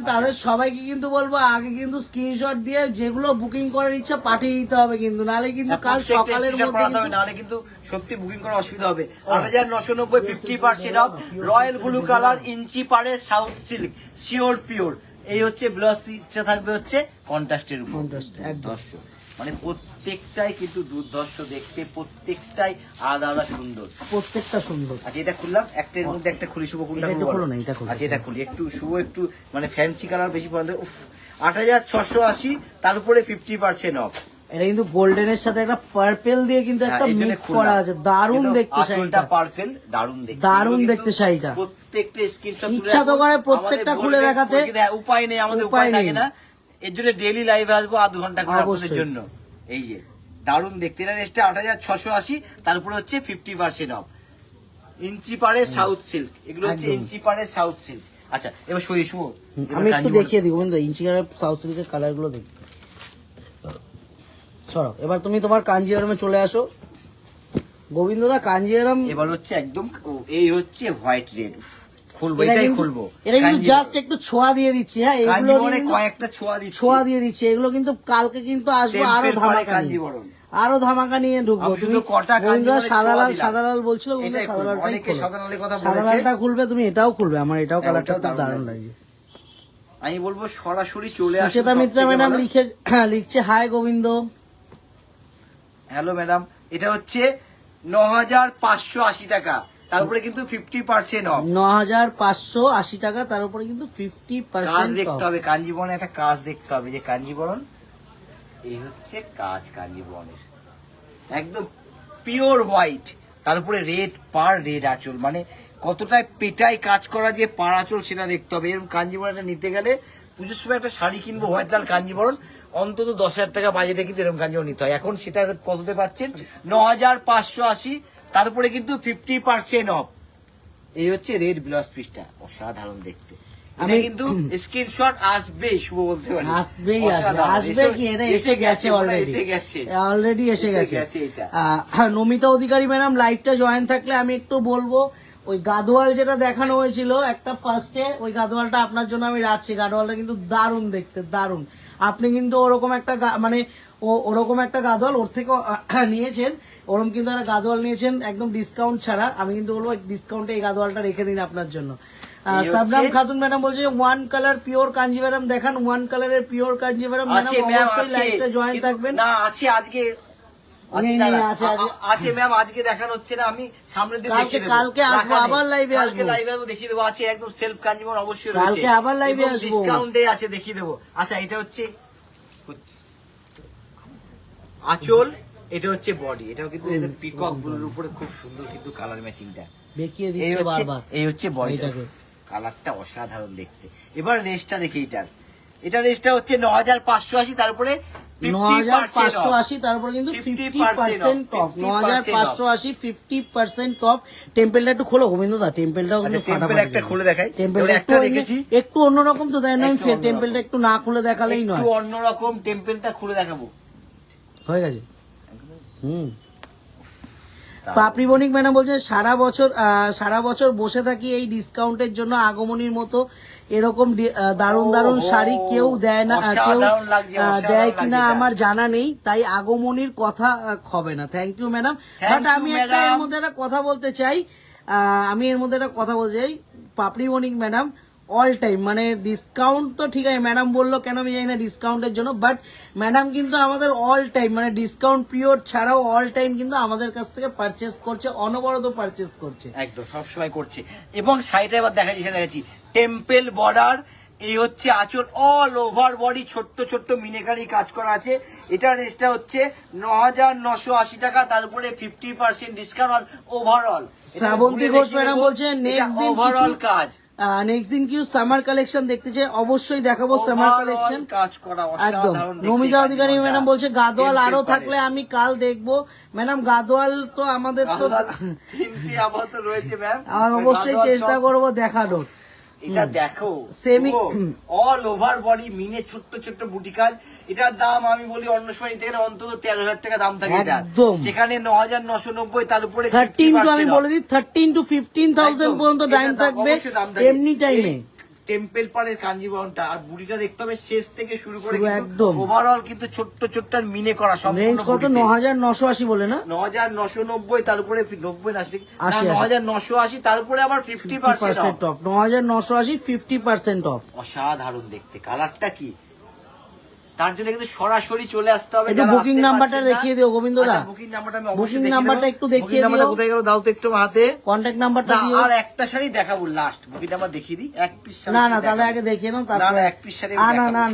তাদের সবাইকে কিন্তু বলবো আগে কিন্তু স্ক্রিনশট দিয়ে যেগুলো বুকিং করার ইচ্ছা পাঠিয়ে দিতে হবে কিন্তু, নাহলে কিন্তু কাল সকালের মধ্যে কিন্তু- নাহলে কিন্তু সত্যি বুকিং করা অসুবিধা হবে। 8,990 50% অফ, রয়্যাল ব্লু কালার, ইঞ্চি পারে সাউথ সিল্ক শিওর পিওর। এই হচ্ছে ব্লাউজ পিসটা থাকবে হচ্ছে কন্ট্রাস্টের উপর। Contrast, একদম। দর্শক মানে প্রত্যেকটাই কিন্তু দুর্ধর্ষ দেখতে, প্রত্যেকটাই আলাদা আলাদা সুন্দর। প্রত্যেকটা সুন্দর। আচ্ছা এটা খুললাম, একটার মধ্যে একটা খুলি, শুভ কোনটা এটা একটু খুলবো খোলো বলো? না, এটা খোলো। আচ্ছা এটা খুলি, একটু শুভ একটু মানে ফ্যান্সি কালার বেশি পছন্দ। উফ 8,680, তার উপরে 50% অফ। এটা কিন্তু গোল্ডেনের সাথে একটা পার্পেল দিয়ে কিন্তু একটা মিক্স করা আছে, দারুণ দেখতে শাড়িটা, পার্পল, দারুণ দেখতে, দারুণ এগুলো দেখতে কিন্তু শাড়িটা। প্রত্যেকটা স্ক্রিনশট ইচ্ছা তো করে প্রত্যেকটা খুলে দেখাতে, উপায় নেই, আমাদের উপায় উপায় থাকে নেই। না। এর জন্য ডেইলি লাইভে আসবো আধ ঘন্টা করে আপনাদের অবশ্যই। জন্য। এই যে দারুণ দেখতে, এটা রেটটা 8,680, তারপরে হচ্ছে 50% অফ। ইঞ্চি পারে সাউথ সিল্ক, এগুলো হচ্ছে একদম। ইঞ্চি পারে সাউথ সিল্ক। আচ্ছা এবার সই শুভ আমি একটু দেখিয়ে দিই বন্ধু, ইঞ্চি কালার সাউথ সিল্কের কালার গুলো দেখি। চলো এবার তুমি তোমার কাঞ্জিভারামে চলে আসো গোবিন্দ দা। কাঞ্জিভারাম এবার হচ্ছে একদম এই হচ্ছে হোয়াইট রেড, খুলবো, এটা এটাই কিন্তু- খুলবো। এটা কিন্তু জাস্ট একটু ছোঁয়া দিয়ে দিচ্ছি। হ্যাঁ, এগুলো কাঞ্জিবরমে কিন্তু কয়েকটা ছোঁয়া দিচ্ছি, ছোঁয়া দিয়ে দিচ্ছি। এগুলো কিন্তু কালকে কিন্তু আসবো আরো টেম্পেল পারে ধামাকা নিয়ে, কাঞ্জিবরম। আরো ধামাকা নিয়ে ঢুকবো। আমি শুধু তুমি কটা গোবিন্দ দা কাঞ্জিবরমের সাদা ছোঁয়া লাল, দিলাম। সাদা লাল বলছিল, গোবিন্দ এটাই সাদা খুলবো, লালটাই অনেকে খোলো। সাদা লালের কথা সাদা বলেছে। লালটা খুলবে, তুমি এটাও খুলবে, আমার এটাও হ্যাঁ, কালারটা ওটাও খুব দারুণ দারুণ লাগছে। আমি বলবো সরাসরি চলে আসুন। সুচেতা মিত্রা ম্যাডাম লিখছে হাই গোবিন্দ। হ্যালো ম্যাডাম, এটা হচ্ছে 9,580 টাকা, তার উপরে কিন্তু 50% অফ। 9,580 টাকা, তার উপরে কিন্তু কাজ 50% দেখতে হবে, কাঞ্জিবরণ একটা কাজ দেখতে হবে, যে কাঞ্জিবরণ এই হচ্ছে কাজ কাঞ্জিবরণের, একদম পিওর হোয়াইট, তার উপরে রেড পার রেড আঁচল, মানে কতটা পেটাই কাজ করা যে পার আঁচল সেটা দেখতে হবে। এরকম কাঞ্জিবরণটা নিতে গেলে পুজোর সময় একটা শাড়ি কিনবো হোয়াইট লাল কাঞ্জিবরণ, অন্তত 10,000 টাকা বাজেটে কিন্তু এরকম কাঞ্জিবরণ নিতে হয়। এখন সেটা কততে পাচ্ছেন? 9,580, তারপরে কিন্তু 50% অফ। এই হচ্ছে রেড ব্লাউজ পিসটা, অসাধারণ দেখতে, এটা কিন্তু স্ক্রিনশট আসবে, শুভ বলতে পারি আসবেই অসাধারণ। আসবে কি, এটা এসে গেছে অলরেডি এসে গেছে। এটা নমিতা অধিকারী ম্যাডাম লাইভটা জয়েন থাকলে আমি একটু বলবো, ওই গাদোয়াল যেটা দেখানো হয়েছিল একটা ফার্স্টে, ওই গাদোয়ালটা আপনার জন্য আমি রাখছি। গাদোয়ালটা কিন্তু দারুণ দেখতে, দারুণ। আপনি কিন্তু ওরকম একটা মানে ওরকম একটা গাদোয়াল ওর থেকে নিয়েছেন, ওরকম কিন্তু একটা গাদোয়াল নিয়েছেন একদম ডিসকাউন্ট ছাড়া। আমি কিন্তু বলবো ডিসকাউন্টে এই গাদোয়ালটা রেখে দিন আপনার জন্য। সাবনাম খাতুন ম্যাডাম বলছে ওয়ান কালার পিওর কাঞ্জিভারাম দেখান, ওয়ান কালারের পিওর কাঞ্জিভারাম ম্যাডাম অবশ্যই লাইভটা জয়েন থাকবেন। না আছে আজকে আছে ম্যাম, আজকে দেখানো হচ্ছে না, আমি সামনের দিন দেখিয়ে দেব। কালকে আসবো, আবার লাইভে আসবো, কালকে লাইভে আসবো, দেখিয়ে দেবো। আছে একদম সেলফ কাঞ্জিভারাম অবশ্যই রয়েছে, কালকে আবার লাইভে আসবো, ডিসকাউন্টে আছে, দেখিয়ে দেবো। আচ্ছা এটা হচ্ছে আঁচল, এটা হচ্ছে বডি, এটাও কিন্তু এদের পিকক ব্লুর উপরে খুব সুন্দর কিন্তু কালার ম্যাচিংটা দেখিয়ে দিচ্ছে বারবার। এই হচ্ছে বডিটা, কালারটা অসাধারণ দেখতে। এবার রেঞ্জটা দেখি এটা রেঞ্জটা হচ্ছে 9580, তারপরে 9580, তারপরে কিন্তু 50% অফ। 9580 50% অফ। টেম্পেলটা একটু খোলো গোবিন্দদা, টেম্পেলটাও কিন্তু টেম্পল একটা খুলে দেখাই। টেম্পেলটা একটা দেখেছি একটু অন্যরকম তো, তাই না? টেম্পেলটা একটু না খুলে দেখালেই নয়, একটু অন্যরকম টেম্পেলটা খুলে দেখাবো। হয়ে গেছে। পাপড়ি বণিক ম্যাডাম বলছে সারা বছর বসে থাকি এই ডিসকাউন্টের জন্য, আগমনীর মতো এরকম দারুণ দারুণ শাড়ি কেউ দেয় না, কেউ দেয় কিনা আমার জানা নেই, তাই আগমনীর কথা হবে না। Thank you madam. বাট আমি একটা এর মধ্যে একটা কথা বলতে চাই, পাপড়ি বণিক ম্যাডাম অল টাইম মানে ডিসকাউন্ট তো ঠিক আছে, ম্যাডাম বললো কেন আমি জানি না ডিসকাউন্টের জন্য, বাট ম্যাডাম কিন্তু আমাদের অল টাইম মানে ডিসকাউন্ট পিরিয়ড ছাড়াও অল টাইম কিন্তু আমাদের কাছ থেকে পারচেস করছে, অনবরত পারচেস করছে, একদম সবসময় করছে। এবং সাইডে এবার দেখাচ্ছি টেম্পেল বর্ডার, এই হচ্ছে আঁচল, অল ওভার বডি ছোট্ট ছোট্ট মিনেকারি কাজ করা আছে। এটার রেটটা হচ্ছে 9980 টাকা, তার উপরে 50% ডিসকাউন্ট আর ওভারঅল। শ্রাবন্তী ঘোষ ম্যাডাম বলছে নেক্সট দিন ওভারঅল কাজ, নেক্সট দিন কি সামার কালেকশন দেখতে চাই, অবশ্যই দেখাবো সামার কালেকশন কাজ করা একদম। অসাধারণ। নমিতা অধিকারী ম্যাডাম বলছে গাদোয়াল আরো থাকলে আমি কাল দেখবো। ম্যাডাম গাদোয়াল তো আমাদের তো তিনটি আপাতত রয়েছে ম্যাম, অবশ্যই চেষ্টা করবো দেখানোর। এটা দেখো সেমি অল ওভার বডি মিনে ছোট্ট ছোট্ট বুটি কাজ। এটার দাম আমি বলি অন্য সময় নিতে গেলে অন্তত 13,000 টাকা দাম থাকে এটা, সেখানে 9990, তার উপরে 13 আমি বলে দিই 13 to 15,000 পর্যন্ত দাম থাকবে এমনি টাইমে। টেম্পেল পাড়ের কাঞ্জিবরমটা আর বুটিটা দেখতে হবে শেষ থেকে শুরু করে একদম ওভারঅল কিন্তু ছোট্ট ছোট্ট আর মিনে করা। রেঞ্জ কত? 9980 বলে না, 9990, তার উপরে 90 না 9980, তার উপরে আবার 50% অফ। 9980 50% অফ। অসাধারণ দেখতে, কালারটা কি, তার জন্য কিন্তু সরাসরি চলে আসতে হবে। একটু বুকিং নাম্বারটা দেখিয়ে দিও গোবিন্দ দা, বুকিং নাম্বারটা আমি বুকিং নাম্বারটা একটু দেখিয়ে দিও। কোথায় গেল দাও তো একটু হাতে, কন্টাক্ট নাম্বারটা দিও। আর একটা শাড়ি দেখাবো লাস্ট, বুকিং নাম্বার দেখিয়ে দিই। এক পিস শাড়ি না তাহলে আগে দেখিয়ে নাও, তারপর এক পিস শাড়ি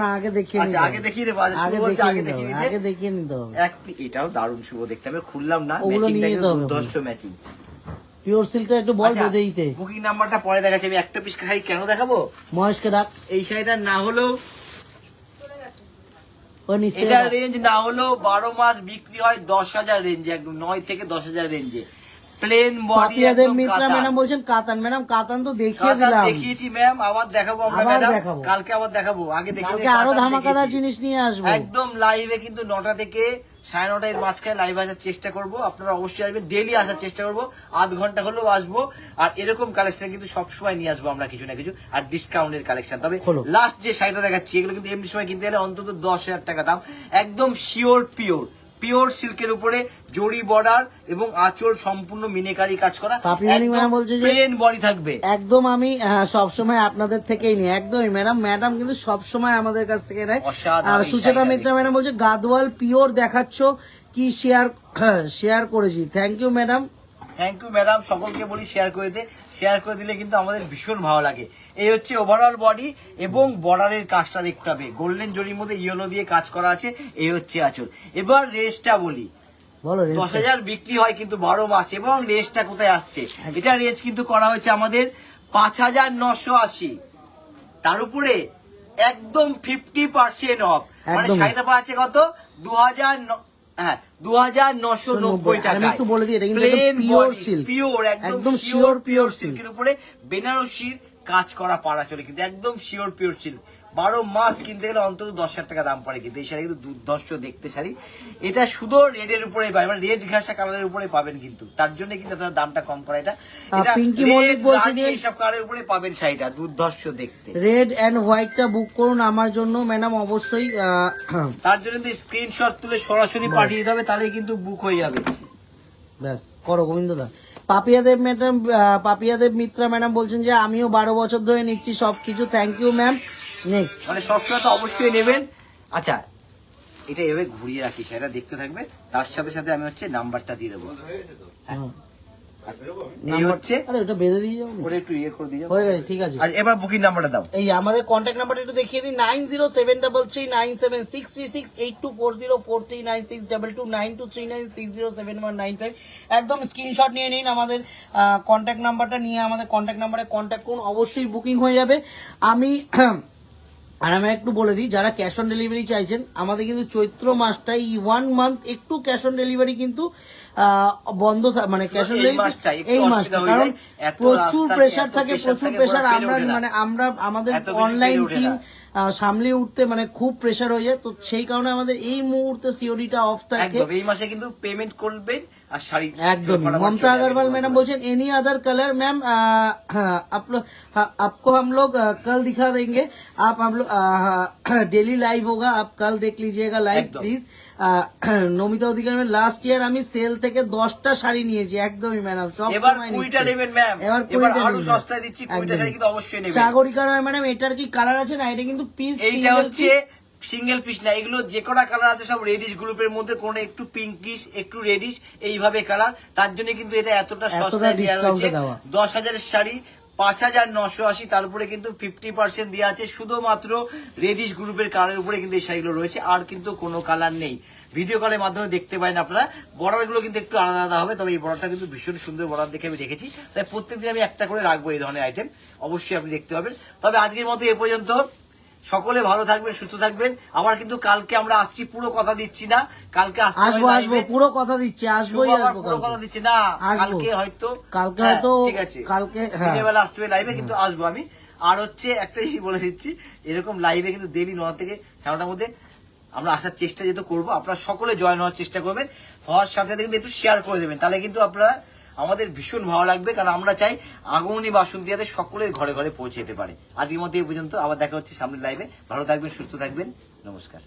না আগে দেখিয়ে নিও। আচ্ছা আগে দেখিয়ে দেব, আগে দেখিয়ে নিতে হবে। এক পিস এটাও দারুণ শুভ দেখতে হবে, খুললাম না, ম্যাচিংটা কিন্তু দুর্ধর্ষ ম্যাচিং। পিওর সিল্কটা একটু বল বেঁধে দিতে। বুকিং নাম্বারটা পরে দেখাচ্ছি, আমি একটা পিস শাড়ি কেন দেখাবো, মহেশকে ডাক। এই শাড়িটা না হলেও এটার রেঞ্জ না হলেও 12 মাস বিক্রি হয় 10,000 রেঞ্জে, একদম 9 থেকে 10,000 রেঞ্জে। প্লেন বডি একদম মিত্রা ম্যাডাম বলছেন কাতান। ম্যাডাম কাতান তো দেখিয়ে দিলাম, দেখিয়েছি ম্যাম, আবার দেখাবো আমরা ম্যাডাম, কালকে আবার দেখাবো। আগে দেখিয়ে আরো ধামাকাদার জিনিস নিয়ে আসবো একদম লাইভে, কিন্তু 9টা থেকে 9:30 এর মাঝখানে লাইভ আসার চেষ্টা করবো। আপনারা অবশ্যই আসবেন, ডেইলি আসার চেষ্টা করবো, আধ ঘন্টা হলেও আসবো। আর এরকম কালেকশন কিন্তু সবসময় নিয়ে আসবো আমরা কিছু না কিছু, আর ডিসকাউন্টের কালেকশন। তবে লাস্ট যে শাড়িটা দেখাচ্ছি এগুলো কিন্তু এমনি সময় কিনতে গেলে অন্তত 10,000 টাকা দাম, একদম শিওর পিওর সিল্কের উপরে জরি বর্ডার এবং আঁচল সম্পূর্ণ মিনেকারি কাজ করা, প্লেন বডি থাকবে। একদম আমি সবসময় আপনাদের থেকেই নিই, একদমই ম্যাডাম কিন্তু সবসময় আমাদের কাছ থেকে নেয়। সুচেতা মিত্রা ম্যাডাম বলছে গাদোয়াল পিওর দেখাচ্ছ কি, শেয়ার করেছি। থ্যাংক ইউ ম্যাডাম, সকলকে বলি শেয়ার করে দিলে কিন্তু আমাদের ভীষণ ভালো লাগে। এই হচ্ছে ওভারঅল বডি এবং বর্ডারের কাজটা দেখতে হবে, গোল্ডেন জরির মধ্যে ইয়েলো দিয়ে কাজ করা আছে। এই হচ্ছে আঁচল। এবার রেঞ্জটা বলি, 10,000 বিক্রি হয় কিন্তু 12 মাস। এবং রেঞ্জটা কোথায় আসছে, এটা রেঞ্জ কিন্তু করা হয়েছে আমাদের 5,980, তার উপরে একদম 50% অফ। মানে শাড়িটা পাওয়া যাচ্ছে কত, 2,990 টাকা। একদম পিওর সিল্কের উপরে বেনারসির কাজ করা পাড়া চলে, কিন্তু একদম শিওর পিওর সিল্ক। 12 মাস কিনতে গেলে অন্তত 10,000 টাকা দাম পড়ে, কিন্তু এই শাড়ি কিন্তু দুর্ধর্ষ দেখতে শাড়ি। এটা শুধু রেডের উপরে পাবেন, মানে রেড ঘাসা কালারের উপরে পাবেন, কিন্তু তার জন্য কিন্তু আপনার দামটা কম করা। এটা পিঙ্কি মল্লিক বলছে যে এইসব কালারের উপরে পাবেন শাড়িটা, দুর্ধর্ষ দেখতে। রেড এন্ড হোয়াইটটা বুক করুন আমার জন্য ম্যাডাম, অবশ্যই। তার জন্য কিন্তু স্ক্রিনশট তুলে সরাসরি পাঠিয়ে দিতে হবে, তাহলে কিন্তু বুক হয়ে যাবে। ব্যাস করো গোবিন্দদা। পাপিয়াদেব ম্যাডাম, পাপিয়াদেব মিত্রা ম্যাডাম বলছেন যে আমিও 12 বছর ধরে নিচ্ছি সবকিছু, থ্যাংক ইউ ম্যাম। নেক্সট, মানে সবসময় তো অবশ্যই নেবেন। আচ্ছা, এটা এভাবে ঘুরিয়ে রাখি, সেটা দেখতে থাকবে, তার সাথে সাথে আমি হচ্ছে নাম্বারটা দিয়ে দেবো। আচ্ছা, এই হচ্ছে আরে ওটা বেঁধে দিয়ে যাও, ওটা একটু ইয়ে করে দিয়ে যাও। হয়ে গেছে, ঠিক আছে। আচ্ছা, এবার বুকিং নাম্বারটা দাও। এই আমাদের কন্ট্যাক্ট নাম্বারটা একটু দেখিয়ে দিই, 9073936824043962923923967195। একদম স্ক্রিনশট নিয়ে নিন আমাদের কন্ট্যাক্ট নাম্বারটা, নিয়ে আমাদের কন্ট্যাক্ট নাম্বারে কন্ট্যাক্ট করুন, অবশ্যই বুকিং হয়ে যাবে। আর আমি একটু বলে দিই, যারা ক্যাশ অন ডেলিভারি চাইছেন, আমাদের কিন্তু চৈত্র মাসটাই 1 মান্থ একটু ক্যাশ অন ডেলিভারি কিন্তু বন্ধ, মানে ক্যাশ অন ডেলিভারি এই মাসটা, কারণ প্রচুর প্রেসার থাকে, প্রচুর প্রেসার। আমরা মানে আমরা আমাদের অনলাইন টিম সামলে উঠতে মানে খুব প্রেসার হয়ে যায়, তো সেই কারণে আমাদের এই মুহূর্তে সিওডিটা অফ থাকে। এই মাসে কিন্তু পেমেন্ট করবেন আর শাড়ি একদম। মমতা अग्रवाल मैडम बोलছেন एनी अदर कलर मैम आपको हम लोग कल दिखा देंगे, आप हम लोग डेली लाइव होगा, आप कल देख लीजिएगा live please. Namita Adhikari last year আমি সেল থেকে 10টা শাড়ি নিয়েছি, একদমই ম্যাডাম। সব এবার 20টা নেবেন ম্যাম, এবার আরো সস্তায় দিচ্ছি, 20টা শাড়ি কিন্তু অবশ্যই নেবেন। সাগরিকা রয় ম্যাডাম, এটার কি কালার আছে না? এটা কিন্তু পিস, এইটা হচ্ছে সিঙ্গেল পিস না, এগুলো যে কটা কালার আছে সব রেডিশ গ্রুপের মধ্যে, কোন একটু পিঙ্কিশ একটু রেডিশ এইভাবে কালার, তার জন্য কিন্তু এটা এতটা সস্তায় দেওয়া হয়েছে। 10,000 শাড়ি 5,980, তারপরে কিন্তু 50% দেওয়া আছে শুধুমাত্র রেডিশ গ্রুপের কালারের উপরে, কিন্তু এই শাড়িগুলো রয়েছে, আর কিন্তু কোনো কালার নেই। ভিডিও কলের মাধ্যমে দেখতে পারেন আপনারা। বর্ডার গুলো কিন্তু একটু আলাদা আলাদা হবে, তবে এই বর্ডারটা কিন্তু ভীষণ সুন্দর বর্ডার দেখে আমি রেখেছি, তাই প্রত্যেকদিন আমি একটা করে রাখবো এই ধরনের আইটেম, অবশ্যই আপনি দেখতে পাবেন। তবে আজকের মতো এ পর্যন্ত, সকলে ভালো থাকবেন, সুস্থ থাকবেন। আবার কিন্তু কালকে আমরা আসছি, পুরো কথা দিচ্ছি না, কালকে আসবো, পুরো কথা দিচ্ছি, আসবোই আসবো, পুরো কথা দিচ্ছি না, কালকে হয়তো ঠিক আছে, কালকে দিনের বেলা আসতে হবে লাইভে, কিন্তু আসবো আমি। আর হচ্ছে একটা জিনিস বলে দিচ্ছি, এরকম লাইভে কিন্তু ডেলি 9টা থেকে 11টার মধ্যে আমরা আসার চেষ্টা যেহেতু করবো, আপনারা সকলে জয়েন হওয়ার চেষ্টা করবেন, হওয়ার সাথে সাথে কিন্তু একটু শেয়ার করে দেবেন, তাহলে কিন্তু আপনারা আমাদের ভীষণ ভালো লাগবে, কারণ আমরা চাই আগমনী বাসন্তী যাতে সকলের ঘরে ঘরে পৌঁছে যেতে পারে। আজকের মতো এই পর্যন্ত, আবার দেখা হচ্ছে সামনের লাইভে। ভালো থাকবেন, সুস্থ থাকবেন, নমস্কার।